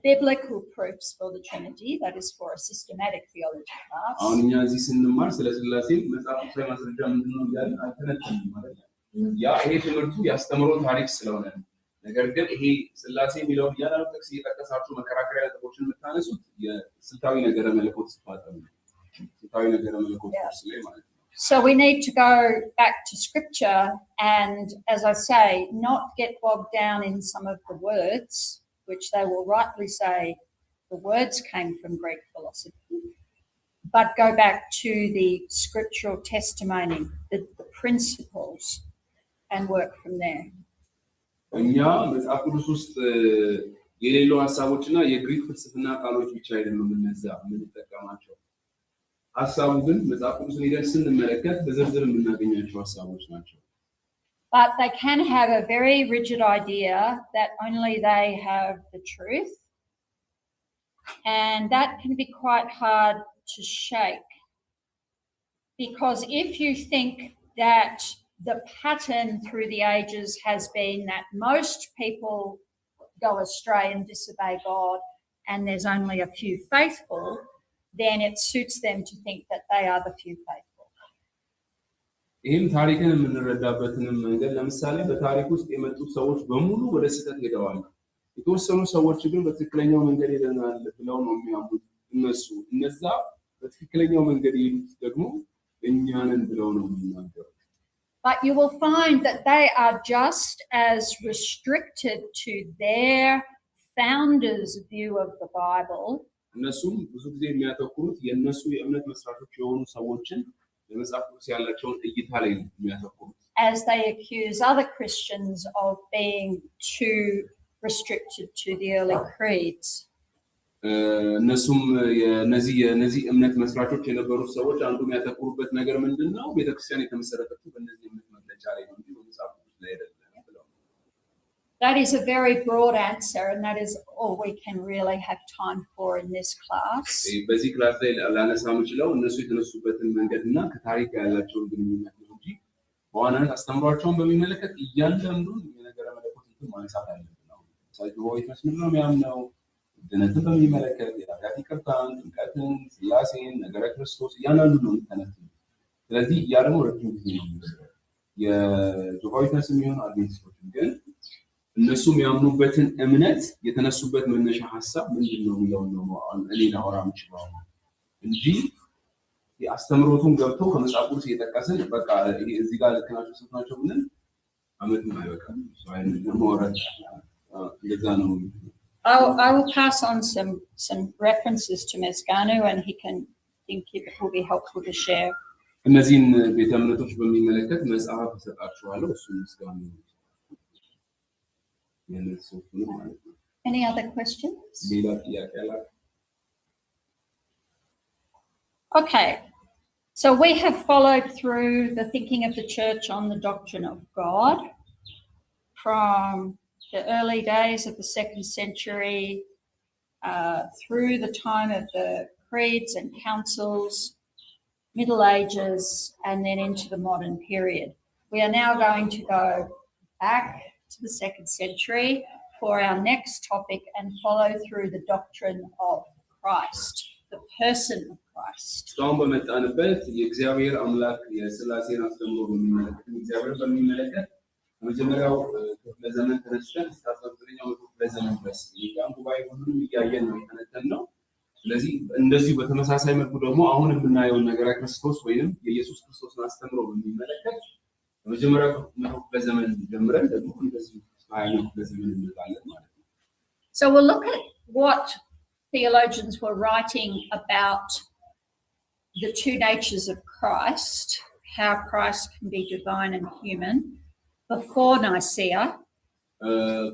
biblical proofs for the Trinity. That is for a systematic theology class. አሁን እኛ እዚህ ስንማር ስለ ስላሴ መጽሐፍ ቅዱሳዊ ማስረጃ ምንድነው እያልን አልተነተንም ማለት ነው። ያ ይሄ ትምህርቱ ያስተምሮ ታሪክ ስለሆነ ነው። ነገር ግን ይሄ ስላሴ የሚለው እያንዳንዱ ጥቅስ እየጠቀሳችሁ መከራከሪያ ነጥቦችን የምታነሱት የስልታዊ ነገረ መለኮት ስፋት ነው። ስልታዊ ነገረ መለኮት ላይ ማለት ነው። So we need to go back to scripture and, as I say, not get bogged down in some of the words, which they will rightly say the words came from Greek philosophy, but go back to the scriptural testimony, the principles, and work from there. እኛ መጽሐፍ ቅዱስ ውስጥ የሌሉ ሐሳቦችና የግሪክ ፍልስፍና ቃሎች ብቻ አይደሉም እነዛ የምንጠቀማቸው። ሐሳቡ ግን መጽሐፍ ቅዱስን ሄደን ስንመለከት በዝርዝር የምናገኛቸው ሐሳቦች ናቸው። But they can have a very rigid idea that only they have the truth, and that can be quite hard to shake. Because if you think that the pattern through the ages has been that most people go astray and disobey God, and there's only a few faithful, then it suits them to think that they are the few faithful. ይህም ታሪክን የምንረዳበትንም መንገድ ለምሳሌ በታሪክ ውስጥ የመጡት ሰዎች በሙሉ ወደ ስህተት ሄደዋል። የተወሰኑ ሰዎች ግን በትክክለኛው መንገድ ሄደናል ብለው ነው የሚያምኑት። እነዛ በትክክለኛው መንገድ የሄዱት ደግሞ እኛንን ብለው ነው የሚናገሩት። But you will find that they are just as restricted to their founders' view of the Bible. እነሱም ብዙ ጊዜ የሚያተኩሩት የእነሱ የእምነት መስራቾች የሆኑ ሰዎችን ለመጽሐፍ ቅዱስ ያላቸውን እይታ ላይ ነው የሚያተኩሩት። As they accuse other Christians of being too restricted to the early creeds. እነሱም የነዚህ እምነት መስራቾች የነበሩት ሰዎች አንዱ የሚያተኩሩበት ነገር ምንድነው? ቤተክርስቲያን የተመሰረተችው በእነዚህ እምነት መግለጫ ላይ ነው እንጂ በመጽሐፍ ቅዱስ ላይ አይደለም ብለው። That is a very broad answer, and that is all we can really have time for in this class. በዚህ ክላስ ላይ ላነሳ የምችለው እነሱ የተነሱበትን መንገድና ከታሪክ ያላቸውን ግንኙነት ነው እንጂ በዋናነት አስተምሯቸውን በሚመለከት እያንዳንዱን የነገረ መለኮት ማንሳት አለብን ነው። ሳይሆን መስመር ነው የሚያምነው ድነትን በሚመለከት የኃጢአት ይቅርታን፣ ጥምቀትን፣ ሥላሴን፣ ነገረ ክርስቶስ እያንዳንዱ ነው የሚተነትነው። ስለዚህ ያ ደግሞ ረጅም ጊዜ ነው የሚወስደው። የጆቫዊትነስ የሚሆን አድቬንቲስቶች ግን እነሱ የሚያምኑበትን እምነት የተነሱበት መነሻ ሀሳብ ምንድን ነው የሚለውን ነው እኔ ላወራ የምችለው እንጂ የአስተምሮቱን ገብቶ ከመጽሐፍ ቅዱስ እየጠቀስን በቃ እዚህ ጋር ልክ ናቸው ስንት ናቸው ብለን አመት ነው አይበቃም። ለማውራት እንደዛ ነው። I will pass on some references to Mesganu, and he can think it will be helpful to share. እነዚህን ቤተ እምነቶች በሚመለከት መጽሐፍ እሰጣችኋለሁ። እሱን ምስጋና ነው። Any other questions? ሌላ ጥያቄ አለ? Okay. So we have followed through the thinking of the church on the doctrine of God from the early days of the 2nd century, through the time of the creeds and councils, Middle Ages, and then into the modern period. We are now going to go back to the 2nd century for our next topic and follow through the doctrine of Christ, the person of Christ. እስካሁን በመጣንበት የእግዚአብሔር አምላክ የሥላሴን አስተምሮ በሚመለከት እግዚአብሔር በሚመለከት መጀመሪያው ክፍለ ዘመን ተነስተን እስከ 19ኛው ክፍለ ዘመን ድረስ የኢትዮጵያ ጉባኤ ሁሉንም እያየን ነው የተነተነው። ስለዚህ እንደዚህ በተመሳሳይ መልኩ ደግሞ አሁን የምናየው ነገረ ክርስቶስ ወይንም የኢየሱስ ክርስቶስን አስተምሮ በሚመለከት መጀመሪያው ክፍለ ዘመን ጀምረን ደግሞ እንደዚህ 20ኛው ክፍለ ዘመን እንላለን ማለት ነው። So we'll look at what theologians were writing about the two natures of Christ, how Christ can be divine and human, before Nicaea.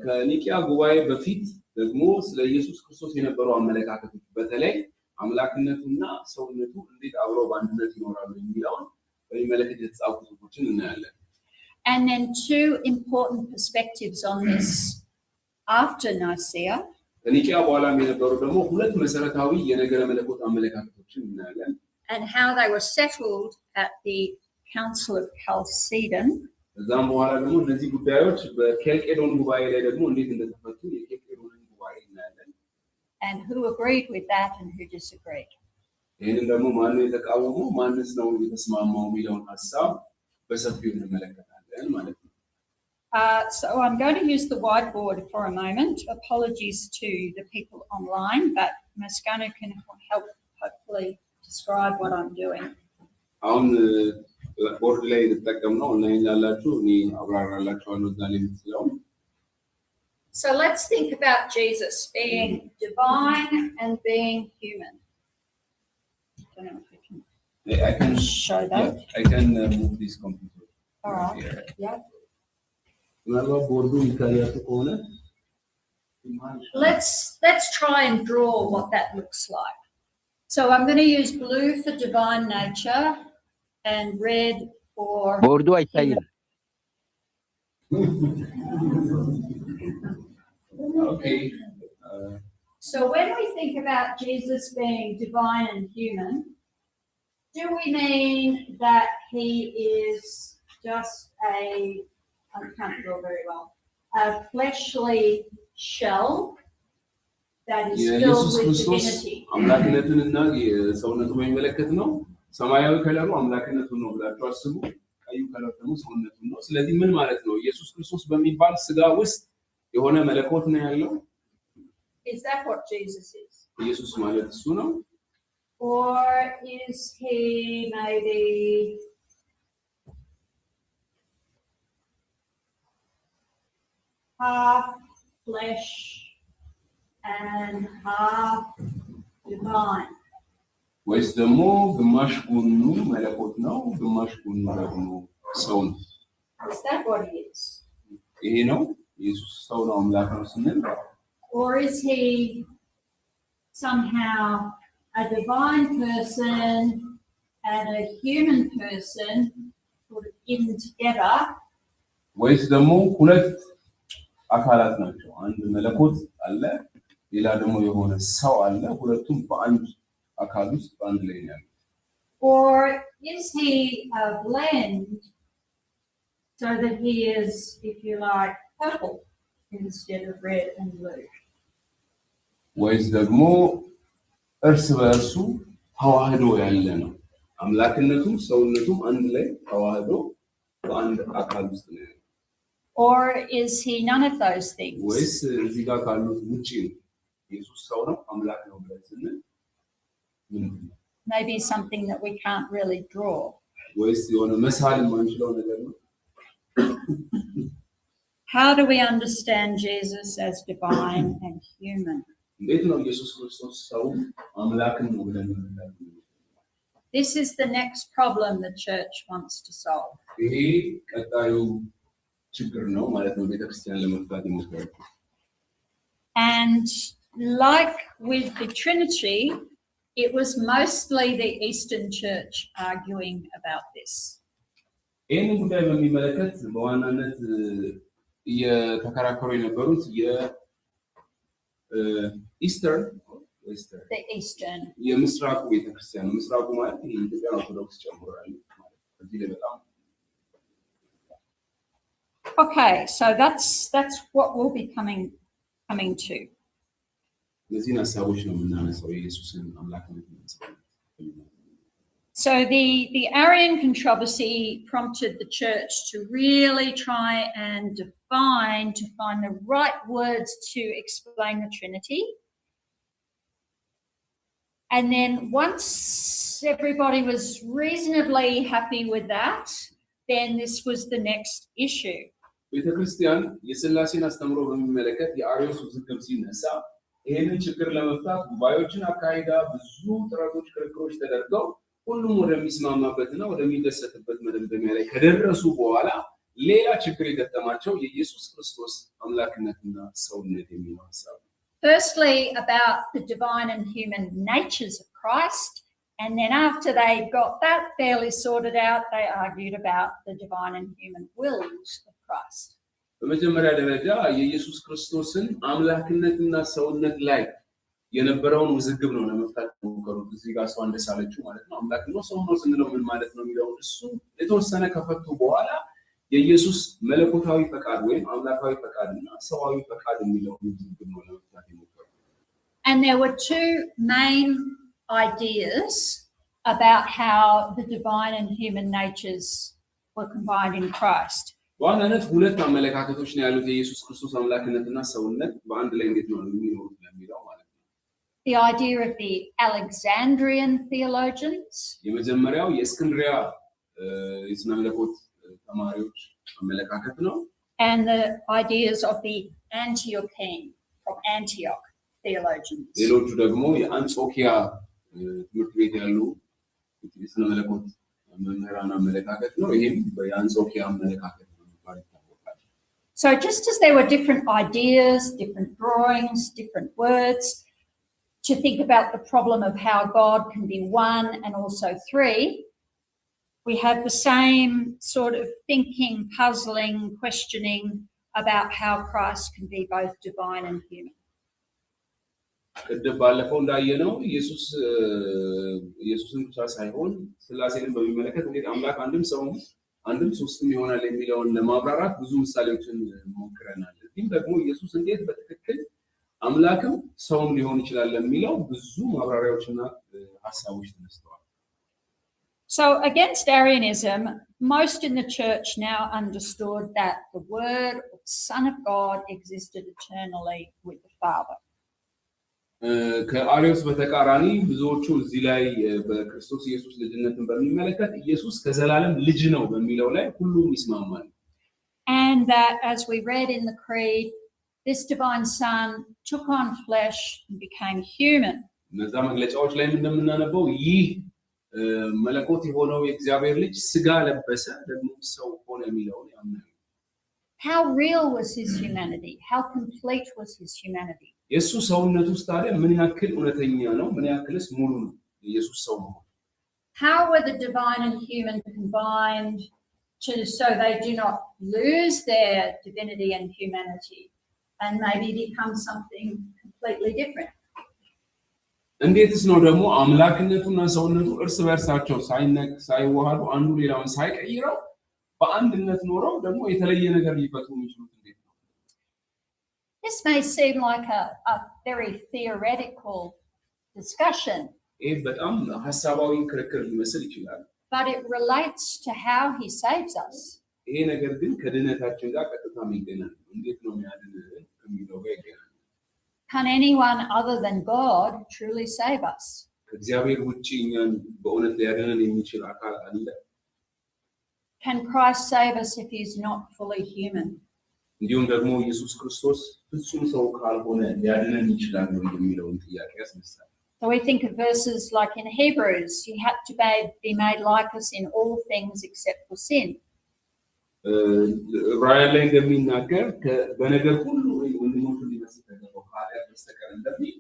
ከኒቂያ ጉባኤ በፊት ደግሞ ስለ ኢየሱስ ክርስቶስ የነበሩ አመለካከቶች በተለይ አምላክነቱና ሰውነቱ እንዴት አብረው በአንድነት ይኖራሉ የሚለውን በሚመለከት የተጻፉ ጽሑፎችን እናያለን። And then two important perspectives on this after Nicaea. ከኒቂያ በኋላም የነበሩ ደግሞ ሁለት መሰረታዊ የነገረ መለኮት አመለካከቶችን እናያለን። And how they were settled at the Council of Chalcedon. ከዛም በኋላ ደግሞ እነዚህ ጉዳዮች በኬልቄዶን ጉባኤ ላይ ደግሞ እንዴት እንደተፈቱ የኬልቄዶንን ጉባኤ እናያለን። And who agreed with that and who disagreed. ይህንን ደግሞ ማነው የተቃወመው ማንስ ነው የተስማማው የሚለውን ሀሳብ በሰፊው እንመለከታለን ማለት ነው። So I'm going to use the whiteboard for a moment. Apologies to the people online, but Mesganu can help hopefully describe what I'm doing. አሁን ቦርድ ላይ ተጠቀምነው ኦንላይን ያላችሁ እኔ አብራራላችኋለሁ እዛ ላይ የምትለው። So let's think about Jesus being divine and being human. I don't know if I can show that. Yeah, I can move this computer. All right. Yeah. ምናልባት ቦርዱ ይታያችሁ ከሆነ Let's try and draw what that looks like. So I'm going to use blue for divine nature and red for ቦርዱ አይታይም። Okay. So when we think about Jesus being divine and human, do we mean that he is just I can't draw very well, a fleshly shell that is filled ኢየሱስ with ክርስቶስ divinity. አምላክነትንና የሰውነቱን የሚመለከት ነው። ሰማያዊ ከለሩ አምላክነቱን ነው ብላችሁ አስቡ። ቀዩ ከለር ደግሞ ሰውነቱን ነው። ስለዚህ ምን ማለት ነው? ኢየሱስ ክርስቶስ በሚባል ስጋ ውስጥ የሆነ መለኮት ነው ያለው። Is that what Jesus is? ኢየሱስ ማለት እሱ ነው? Or is he maybe half flesh and half divine? ወይስ ደግሞ ግማሽ ጎኑ መለኮት ነው፣ ግማሽ ጎኑ ደግሞ ሰው ነው? Is that what he is? ይሄ ነው ኢየሱስ ሰው ነው አምላክ ነው ስንል? Or is he somehow a divine person and a human person sort of in together? ወይስ ደግሞ ሁለት አካላት ናቸው? አንድ መለኮት አለ፣ ሌላ ደግሞ የሆነ ሰው አለ። ሁለቱም በአንድ አካል ውስጥ በአንድ ላይ ነው። Or is he a blend so that he is, if you like, purple instead of red and blue? ወይስ ደግሞ እርስ በእርሱ ተዋህዶ ያለ ነው? አምላክነቱም ሰውነቱም አንድ ላይ ተዋህዶ በአንድ አካል ውስጥ ነው ያለው? Or is he none of those things? ወይስ እዚህ ጋር ካሉት ውጪ ነው? ኢየሱስ ሰው ነው አምላክ ነው ብለን ስንል Maybe something that we can't really draw. ወይስ የሆነ መሳል የማንችለው ነገር ነው? How do we understand Jesus as divine and human? እንዴት ነው ኢየሱስ ክርስቶስ ሰው አምላክን ነው ብለን የምናምነው? This is the next problem the church wants to solve. ይሄ ቀጣዩ ችግር ነው ማለት ነው ቤተክርስቲያን ለመፍታት የሞከረችው። And like with the Trinity, it was mostly the Eastern Church arguing about this. ይህን ጉዳይ በሚመለከት በዋናነት እየተከራከሩ የነበሩት The Eastern. የምስራቁ ቤተክርስቲያን ነው። ምስራቁ ማለት የኢትዮጵያ ኦርቶዶክስ ጨምሯል ማለት እዚህ ላይ በጣም Okay, so that's what we'll be coming to. እነዚህን ሀሳቦች ነው የምናነሳው የኢየሱስን አምላክነት ነው። So the Arian controversy prompted the church to really try and find the right words to explain the Trinity. And then once everybody was reasonably happy with that, then this was the next issue. ቤተክርስቲያን የሥላሴን አስተምሮ በሚመለከት የአርዮስ ውዝግብ ሲነሳ ይሄንን ችግር ለመፍታት ጉባኤዎችን አካሂዳ ብዙ ጥረቶች፣ ክርክሮች ተደርገው ሁሉም ወደሚስማማበትና ወደሚደሰትበት መደምደሚያ ላይ ከደረሱ በኋላ ሌላ ችግር የገጠማቸው የኢየሱስ ክርስቶስ አምላክነትና ሰውነት የሚለው ሐሳብ። Firstly, about the divine and human natures of Christ, and then after they got that fairly sorted out, they argued about the divine and human wills of Christ. በመጀመሪያ ደረጃ የኢየሱስ ክርስቶስን አምላክነትና ሰውነት ላይ የነበረውን ውዝግብ ነው ለመፍታት ሞከሩት። እዚህ ጋር ሰው እንደሳለችው ማለት ነው አምላክ ነው ሰው ነው ስንለው ምን ማለት ነው የሚለው እሱ የተወሰነ ከፈቱ በኋላ የኢየሱስ መለኮታዊ ፈቃድ ወይም አምላካዊ ፈቃድና ሰዋዊ ፈቃድ የሚለው ውዝግብ ነው ለመፍታት ሞከሩት። And there were two main ideas about how the divine and human natures were combined in Christ. በዋናነት ሁለት አመለካከቶች ነው ያሉት የኢየሱስ ክርስቶስ አምላክነትና ሰውነት በአንድ ላይ እንዴት ነው የሚኖሩት ለሚለው ማለት ነው። The idea of the Alexandrian theologians. የመጀመሪያው የእስክንድሪያ የሥነ መለኮት ተማሪዎች አመለካከት ነው። And the ideas of the Antiochene from Antioch theologians. ሌሎቹ ደግሞ የአንጾኪያ ትምህርት ቤት ያሉ የሥነ መለኮት መምህራን አመለካከት ነው። ይሄም የአንጾኪያ አመለካከት ነው። So just as there were different ideas, different drawings, different words to think about the problem of how God can be one and also three, we have the same sort of thinking, puzzling, questioning about how Christ can be both divine and human. ቅድም ባለፈው እንዳየነው ኢየሱስን ብቻ ሳይሆን ሥላሴንም በሚመለከት እንዴት አምላክ አንድም ሰው አንድም ሶስትም ይሆናል የሚለውን ለማብራራት ብዙ ምሳሌዎችን ሞክረናል። ግን ደግሞ ኢየሱስ እንዴት በትክክል አምላክም ሰውም ሊሆን ይችላል ለሚለው ብዙ ማብራሪያዎችና ሐሳቦች ተነስተዋል። So against Arianism, most in the church now understood that the Word of the Son of God existed eternally with the Father. ከአሪዮስ በተቃራኒ ብዙዎቹ እዚህ ላይ በክርስቶስ ኢየሱስ ልጅነትን በሚመለከት ኢየሱስ ከዘላለም ልጅ ነው በሚለው ላይ ሁሉም ይስማማሉ። And that, as we read in the creed, this divine Son took on flesh and became human. እነዛ መግለጫዎች ላይ እንደምናነበው ይህ መለኮት የሆነው የእግዚአብሔር ልጅ ስጋ ለበሰ ደግሞ ሰው ሆነ የሚለውን ያምናሉ። How real was his humanity? How complete was his humanity? የሱ ሰውነቱ ታዲያ ምን ያክል እውነተኛ ነው? ምን ያክልስ ሙሉ ነው? ኢየሱስ ሰው ነው። How were the divine and human combined so they do not lose their divinity and humanity and maybe become something completely different? እንዴትስ ነው ደግሞ አምላክነቱና ሰውነቱ እርስ በርሳቸው ሳይዋሃዱ አንዱ ሌላውን ሳይቀይረው በአንድነት ኖረው ደግሞ የተለየ ነገር ሊፈጥሩ የሚችሉት እንዴት ነው? This may seem like a very theoretical discussion. ይህ በጣም ሐሳባዊ ክርክር ሊመስል ይችላል። But it relates to how he saves us. ይሄ ነገር ግን ከድነታችን ጋር ቀጥታ የሚገናኝ ነው። እንዴት ነው የሚያድነን ከሚለው ጋር ይገናኛል። Can anyone other than God truly save us? ከእግዚአብሔር ውጪ እኛን በእውነት ሊያድነን የሚችል አካል አለ? Can Christ save us if he's not fully human? እንዲሁም ደግሞ ኢየሱስ ክርስቶስ ፍጹም ሰው ካልሆነ ሊያድነን ይችላል ነው የሚለውን ጥያቄ ያስነሳል። So we think of verses like in Hebrews, he had to be made like us in all things except for sin. ዕብራውያን ላይ እንደሚናገር በነገር ሁሉ ወንድሞቹን ሊመስል ተገባው ኃጢአት በስተቀር እንደሚል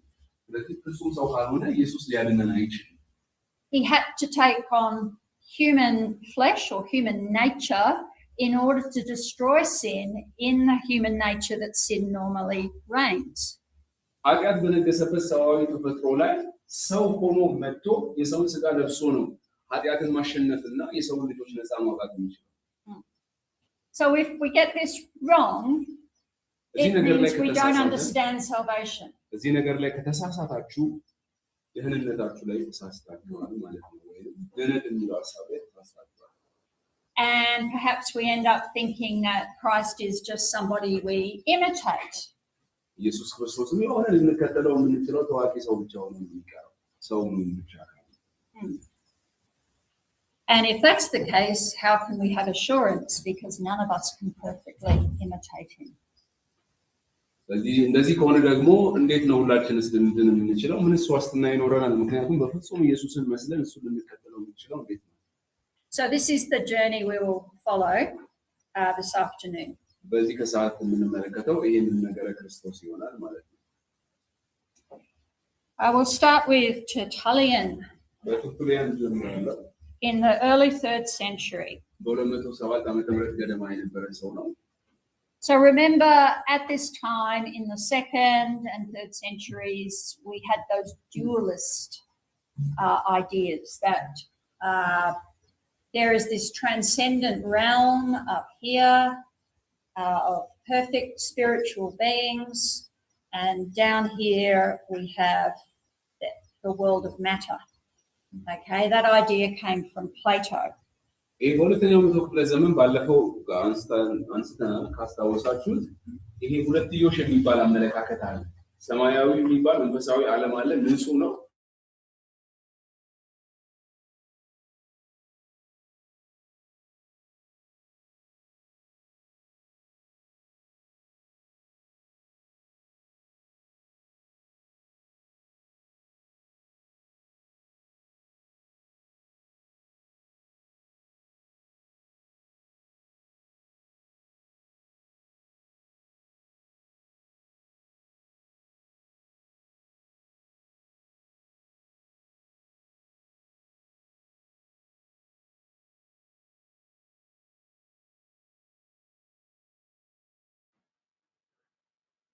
ስለዚህ ፍጹም ሰው ካልሆነ ኢየሱስ ሊያድነን አይችልም። He had to take on human flesh or human nature in order to destroy sin in the human nature that sin normally reigns. ኃጢአት በነገሰበት ሰዋዊ ተፈጥሮ ላይ ሰው ሆኖ መጥቶ የሰውን ስጋ ለብሶ ነው ኃጢአትን ማሸነፍና የሰውን ልጆች ነፃ ማውጣት የሚችለው። So if we get this wrong, it means we don't understand salvation. እዚህ ነገር ላይ ከተሳሳታችሁ ደህንነታችሁ ላይ ተሳስታችኋል ማለት ነው ወይም ደህንነት የሚለው ሐሳብ ላይ ተሳስታችኋል። And perhaps we end up thinking that Christ is just somebody we imitate. ኢየሱስ ክርስቶስን የሆነ ልንከተለው የምንችለው ታዋቂ ሰው ብቻ ሆኖ የሚቀረው ሰው ምን ብቻ ነው። And if that's the case, how can we have assurance? Because none of us can perfectly imitate him. ስለዚህ እንደዚህ ከሆነ ደግሞ እንዴት ነው ሁላችንስ ልንድን የምንችለው? ምንስ ዋስትና ይኖረናል? ምክንያቱም በፍጹም ኢየሱስን መስለን እሱን ልንከተለው የምንችለው እንዴት ነው? So this is the journey we will follow this afternoon. በዚህ ከሰዓት የምንመለከተው ይሄንን ነገረ ክርስቶስ ይሆናል ማለት ነው። I will start with Tertullian. በተርቱሊያን ጀምራለሁ። In the early 3rd century. በ207 ዓመተ ምህረት ገደማ የነበረ ሰው ነው። So remember, at this time in the 2nd and 3rd centuries, we had those dualist ideas that there is this transcendent realm up here of perfect spiritual beings, and down here we have the world of matter. Okay, that idea came from Plato. ይሄ በሁለተኛው መቶ ክፍለ ዘመን ባለፈው አንስተን ካስታወሳችሁት ይሄ ሁለትዮሽ የሚባል አመለካከት አለ። ሰማያዊ የሚባል መንፈሳዊ ዓለም አለ፣ ንጹህ ነው።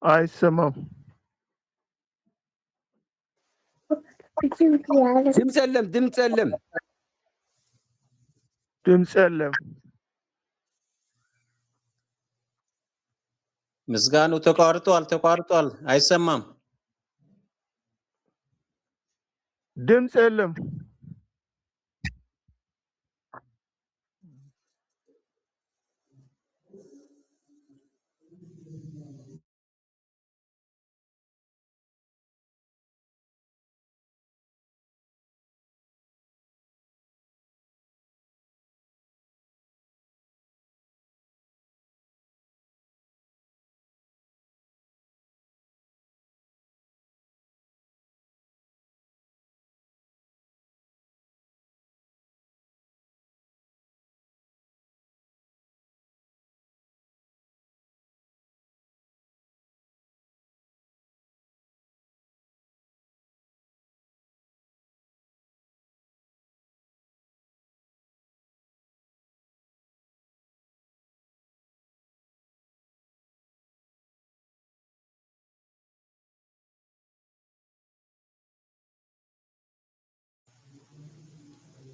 አይሰማም። ድምፅ የለም። ምስጋናው ተቋርጧል። አይሰማም። ድምፅ የለም።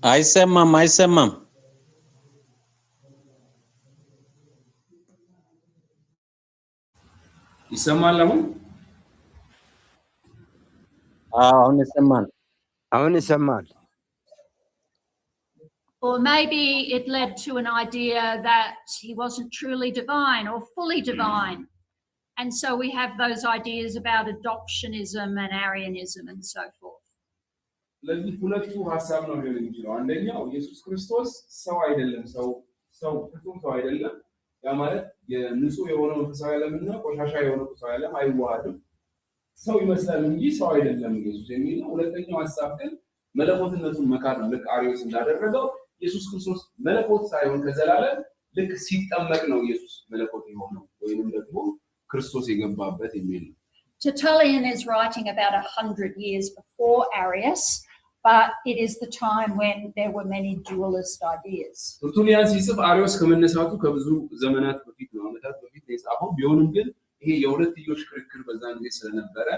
አይሰማም አይሰማም። ይሰማል አሁን? አሁን ይሰማል። አሁን ይሰማል። Or maybe it led to an idea that he wasn't truly divine or fully divine. And so we have those ideas about adoptionism and Arianism and so forth. ለዚህ ሁለቱ ሐሳብ ነው ሊሆን የሚችለው። አንደኛው ኢየሱስ ክርስቶስ ሰው አይደለም፣ ሰው ፍጹም ሰው አይደለም። ያ ማለት የንጹህ የሆነው መንፈሳዊ ዓለምና ቆሻሻ የሆነው ቁሳዊ ዓለም አይዋሃድም። ሰው ይመስላል እንጂ ሰው አይደለም ኢየሱስ የሚል ነው። ሁለተኛው ሐሳብ ግን መለኮትነቱን መካድ ነው። ልክ አሪዮስ እንዳደረገው ኢየሱስ ክርስቶስ መለኮት ሳይሆን ከዘላለም ልክ ሲጠመቅ ነው ኢየሱስ መለኮት የሆነው ወይንም ደግሞ ክርስቶስ የገባበት የሚል ነው። Tertullian is writing about 100 years before Arius, but it is the time when there were many dualist ideas. ተርቱሊያን ሲጽፍ አሪዮስ ከመነሳቱ ከብዙ ዘመናት በፊት ነው፣ ዓመታት በፊት ነው የጻፈው። ቢሆንም ግን ይሄ የሁለትዮሽ ክርክር በዛን ጊዜ ስለነበረ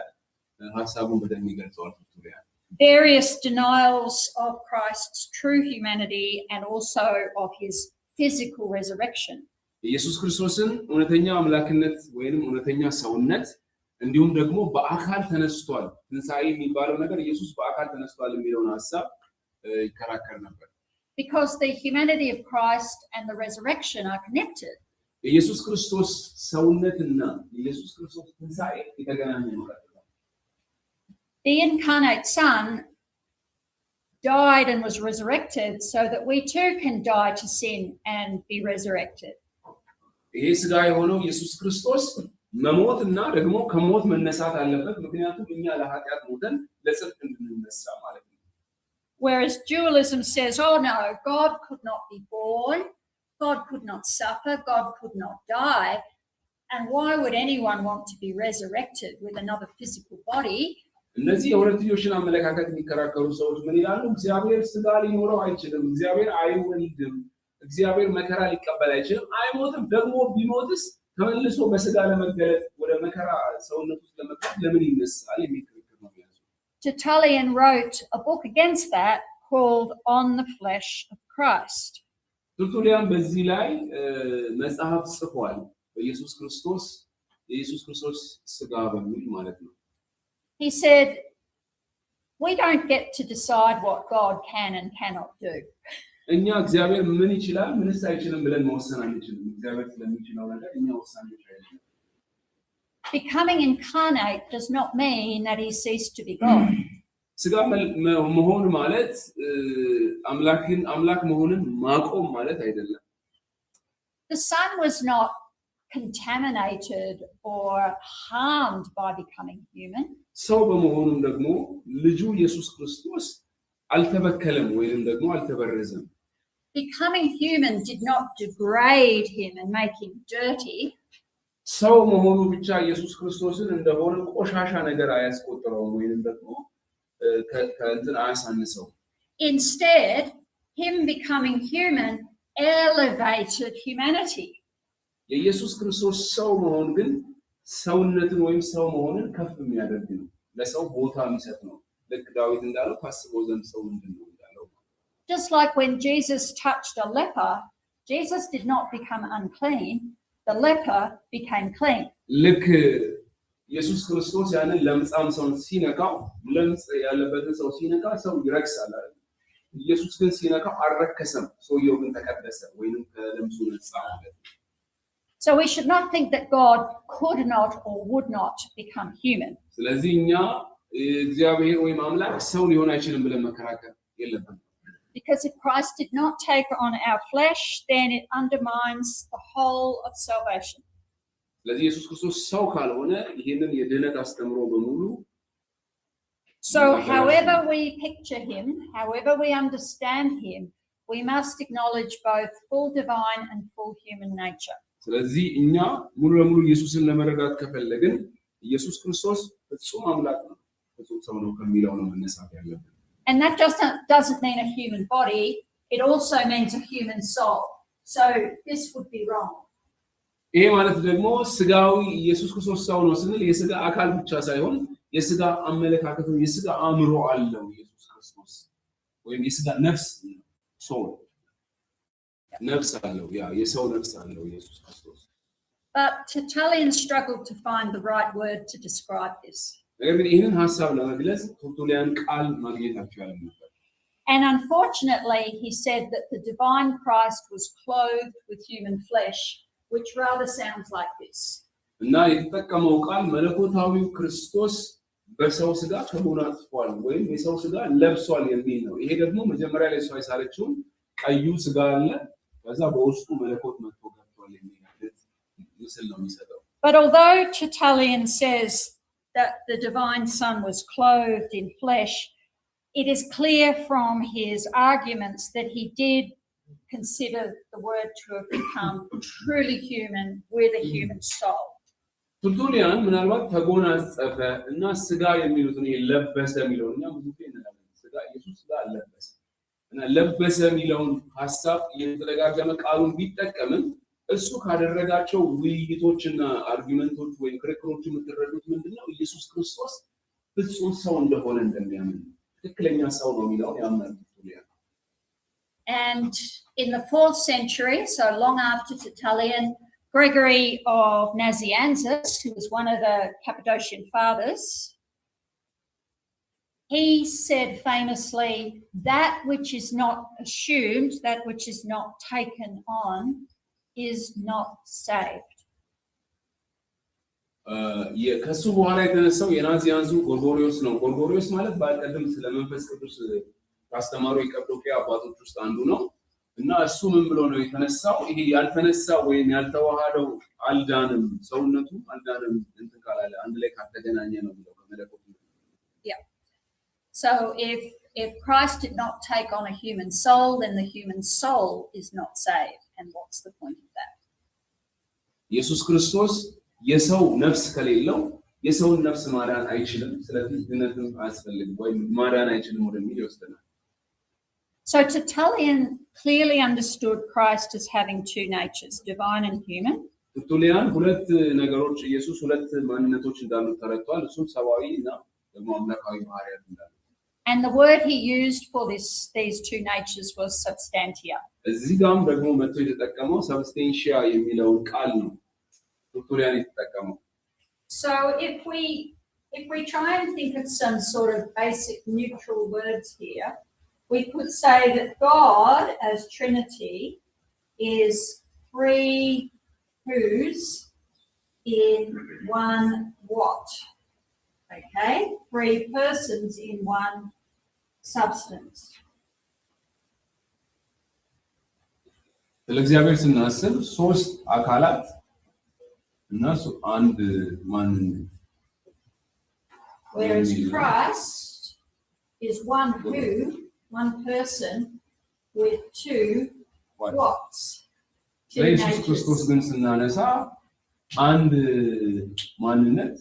ሐሳቡን በደንብ ይገልጸዋል ተርቱሊያን። Various denials of Christ's true humanity and also of his physical resurrection. ኢየሱስ ክርስቶስን እውነተኛ አምላክነት ወይንም እውነተኛ ሰውነት እንዲሁም ደግሞ በአካል ተነስቷል፣ ትንሣኤ የሚባለው ነገር ኢየሱስ በአካል ተነስቷል የሚለውን ሐሳብ ይከራከር ነበር። Because the humanity of Christ and the resurrection are connected. ኢየሱስ ክርስቶስ ሰውነትና ኢየሱስ ክርስቶስ ትንሣኤ የተገናኘ ነው። The incarnate Son died and was resurrected so that we too can die to sin and be resurrected. ይሄ ሥጋ የሆነው ኢየሱስ ክርስቶስ መሞትና ደግሞ ከሞት መነሳት አለበት፣ ምክንያቱም እኛ ለኃጢአት ሞተን ለጽድቅ እንድንነሳ ማለት ነው። Whereas dualism says, oh no, God could not be born, God could not suffer, God could not die, and why would anyone want to be resurrected with another physical body? እነዚህ የሁለትዮሽን አመለካከት የሚከራከሩ ሰዎች ምን ይላሉ? እግዚአብሔር ሥጋ ሊኖረው አይችልም፣ እግዚአብሔር አይወልድም፣ እግዚአብሔር መከራ ሊቀበል አይችልም፣ አይሞትም፣ ደግሞ ቢሞትስ ተመልሶ በሥጋ ለመገለጥ ወደ መከራ ሰውነት ውስጥ ለመግባት ለምን ይነሳል የሚል ክርክር ነው ያለው። Tertullian wrote a book against that called On the Flesh of Christ. ተርቱሊያን በዚህ ላይ መጽሐፍ ጽፏል፣ በኢየሱስ ክርስቶስ የኢየሱስ ክርስቶስ ሥጋ በሚል ማለት ነው። He said, we don't get to decide what God can and cannot do. እኛ እግዚአብሔር ምን ይችላል ምንስ አይችልም ብለን መወሰን አንችልም። እግዚአብሔር ስለሚችለው ነገር እኛ ወሳኞች አይደለም። Becoming incarnate does not mean that he ceased to be God. ሥጋ መሆን ማለት አምላክ መሆንን ማቆም ማለት አይደለም። The Son was not contaminated or harmed by becoming human. ሰው በመሆኑም ደግሞ ልጁ ኢየሱስ ክርስቶስ አልተበከለም ወይንም ደግሞ አልተበረዘም። Becoming human did not degrade him and make him dirty. ሰው መሆኑ ብቻ ኢየሱስ ክርስቶስን እንደሆነ ቆሻሻ ነገር አያስቆጥረውም ወይንም ደግሞ ከእንትን አያሳንሰው። Instead, him becoming human elevated humanity. የኢየሱስ ክርስቶስ ሰው መሆን ግን ሰውነትን ወይም ሰው መሆንን ከፍ የሚያደርግ ነው፣ ለሰው ቦታ የሚሰጥ ነው። ልክ ዳዊት እንዳለው ታስበው ዘንድ ሰው ምንድነው እንዳለው። Just like when Jesus touched a leper, Jesus did not become unclean, the leper became clean. ልክ ኢየሱስ ክርስቶስ ያንን ለምጻም ሰው ሲነካው ለምጽ ያለበትን ሰው ሲነካ ሰው ይረክሳል አይደል? ኢየሱስ ግን ሲነካው አልረከሰም። ሰውየው ግን ተቀደሰ ወይንም ከለምጹ ነጻ ማለት ነው። So we should not think that God could not or would not become human. ስለዚህ እኛ እግዚአብሔር ወይም አምላክ ሰው ሊሆን አይችልም ብለን መከራከር የለብንም። Because if Christ did not take on our flesh, then it undermines the whole of salvation. ስለዚህ ኢየሱስ ክርስቶስ ሰው ካልሆነ ይሄንን የድህነት አስተምሮ በሙሉ So however we picture him, however we understand him, we must acknowledge both full divine and full human nature. ስለዚህ እኛ ሙሉ ለሙሉ ኢየሱስን ለመረዳት ከፈለግን ኢየሱስ ክርስቶስ ፍጹም አምላክ ነው፣ ፍጹም ሰው ነው ከሚለው ነው መነሳት ያለብን። And that doesn't mean a human body, it also means a human soul. So this would be wrong. ይሄ ማለት ደግሞ ስጋዊ ኢየሱስ ክርስቶስ ሰው ነው ስንል የስጋ አካል ብቻ ሳይሆን የስጋ አመለካከት ነው፣ የስጋ አእምሮ አለው ኢየሱስ ክርስቶስ ወይም የስጋ ነፍስ ሶል ነፍስ አለው ያ የሰው ነፍስ አለው ኢየሱስ ክርስቶስ። But Tertullian struggled to find the right word to describe this. ነገር ግን ይህንን ሐሳብ ለመግለጽ ቱርቱሊያን ቃል ማግኘት አልቻለም ነበር። And unfortunately, he said that the divine Christ was clothed with human flesh, which rather sounds like this. እና የተጠቀመው ቃል መለኮታዊው ክርስቶስ በሰው ስጋ ተጎናጽፏል ወይም የሰው ስጋ ለብሷል የሚል ነው። ይሄ ደግሞ መጀመሪያ ላይ ሰው አይሳለችው ቀዩ ስጋ አለ ከዛ በውስጡ መለኮት መጥቶ ገብቷል የሚል ምስል ነው የሚሰጠው። But although Tertullian says that the divine Son was clothed in flesh, it is clear from his arguments that he did consider the word to have become truly human with a human soul. ቱርቱሊያን ምናልባት ተጎናጸፈ እና ስጋ የሚሉትን ለበሰ የሚለውኛ ብዙ ጊዜ እንላለን። ስጋ ኢየሱስ ስጋ ለበሰ እና ለበሰ የሚለውን ሐሳብ የተደጋገመ ቃሉን ቢጠቀምም እሱ ካደረጋቸው ውይይቶችና አርጊመንቶች ወይም ክርክሮች የምትረዱት ምንድነው? ኢየሱስ ክርስቶስ ፍጹም ሰው እንደሆነ እንደሚያምን ትክክለኛ ሰው ነው የሚለውን ያምናል ቱርቱሊያን። And in the 4th century, so long after Tertullian, Gregory of Nazianzus, who was one of the Cappadocian fathers, he said famously, that which is not assumed, that which is not taken on, is not saved. ከሱ በኋላ የተነሳው የናዚያንዙ ጎርጎሪዮስ ነው። ጎርጎሪዮስ ማለት በቀደም ስለ መንፈስ ቅዱስ ካስተማሩ የቀዶቅያ አባቶች ውስጥ አንዱ ነው እና እሱ ምን ብሎ ነው የተነሳው? ይሄ ያልተነሳ ወይም ያልተዋሃደው አልዳንም፣ ሰውነቱ አልዳንም እንትን ካላለ አንድ ላይ ካልተገናኘ ነው ብለው ከመለኮት። Yeah. So if Christ did not take on a human soul, then the human soul is not saved. And what's the point of that? ኢየሱስ ክርስቶስ የሰው ነፍስ ከሌለው የሰውን ነፍስ ማዳን አይችልም። ስለዚህ ድነትም አያስፈልግም ወይም ማዳን አይችልም ወደሚል ይወስደናል። So Tertullian clearly understood Christ as having two natures, divine and human. ቱርቱሊያን ሁለት ነገሮች ኢየሱስ ሁለት ማንነቶች እንዳሉት ተረድቷል። እሱም ሰብአዊ እና ደግሞ አምላካዊ ባህሪያት እንዳሉት። And the word he used for these two natures was substantia. እዚህ ጋርም ደግሞ መጥቶ የተጠቀመው ሰብስቴንሺያ የሚለውን ቃል ነው ቱርቱሊያን የተጠቀመው። So if we try and think of some sort of basic neutral words here, we could say that God as Trinity is three who's in one what? Okay, three persons in one substance. ለእግዚአብሔር ስናስብ ሶስት አካላት እና አንድ ማንነት። Whereas Christ is one who, one person with two whats. ኢየሱስ ክርስቶስ ግን ስናነሳ አንድ ማንነት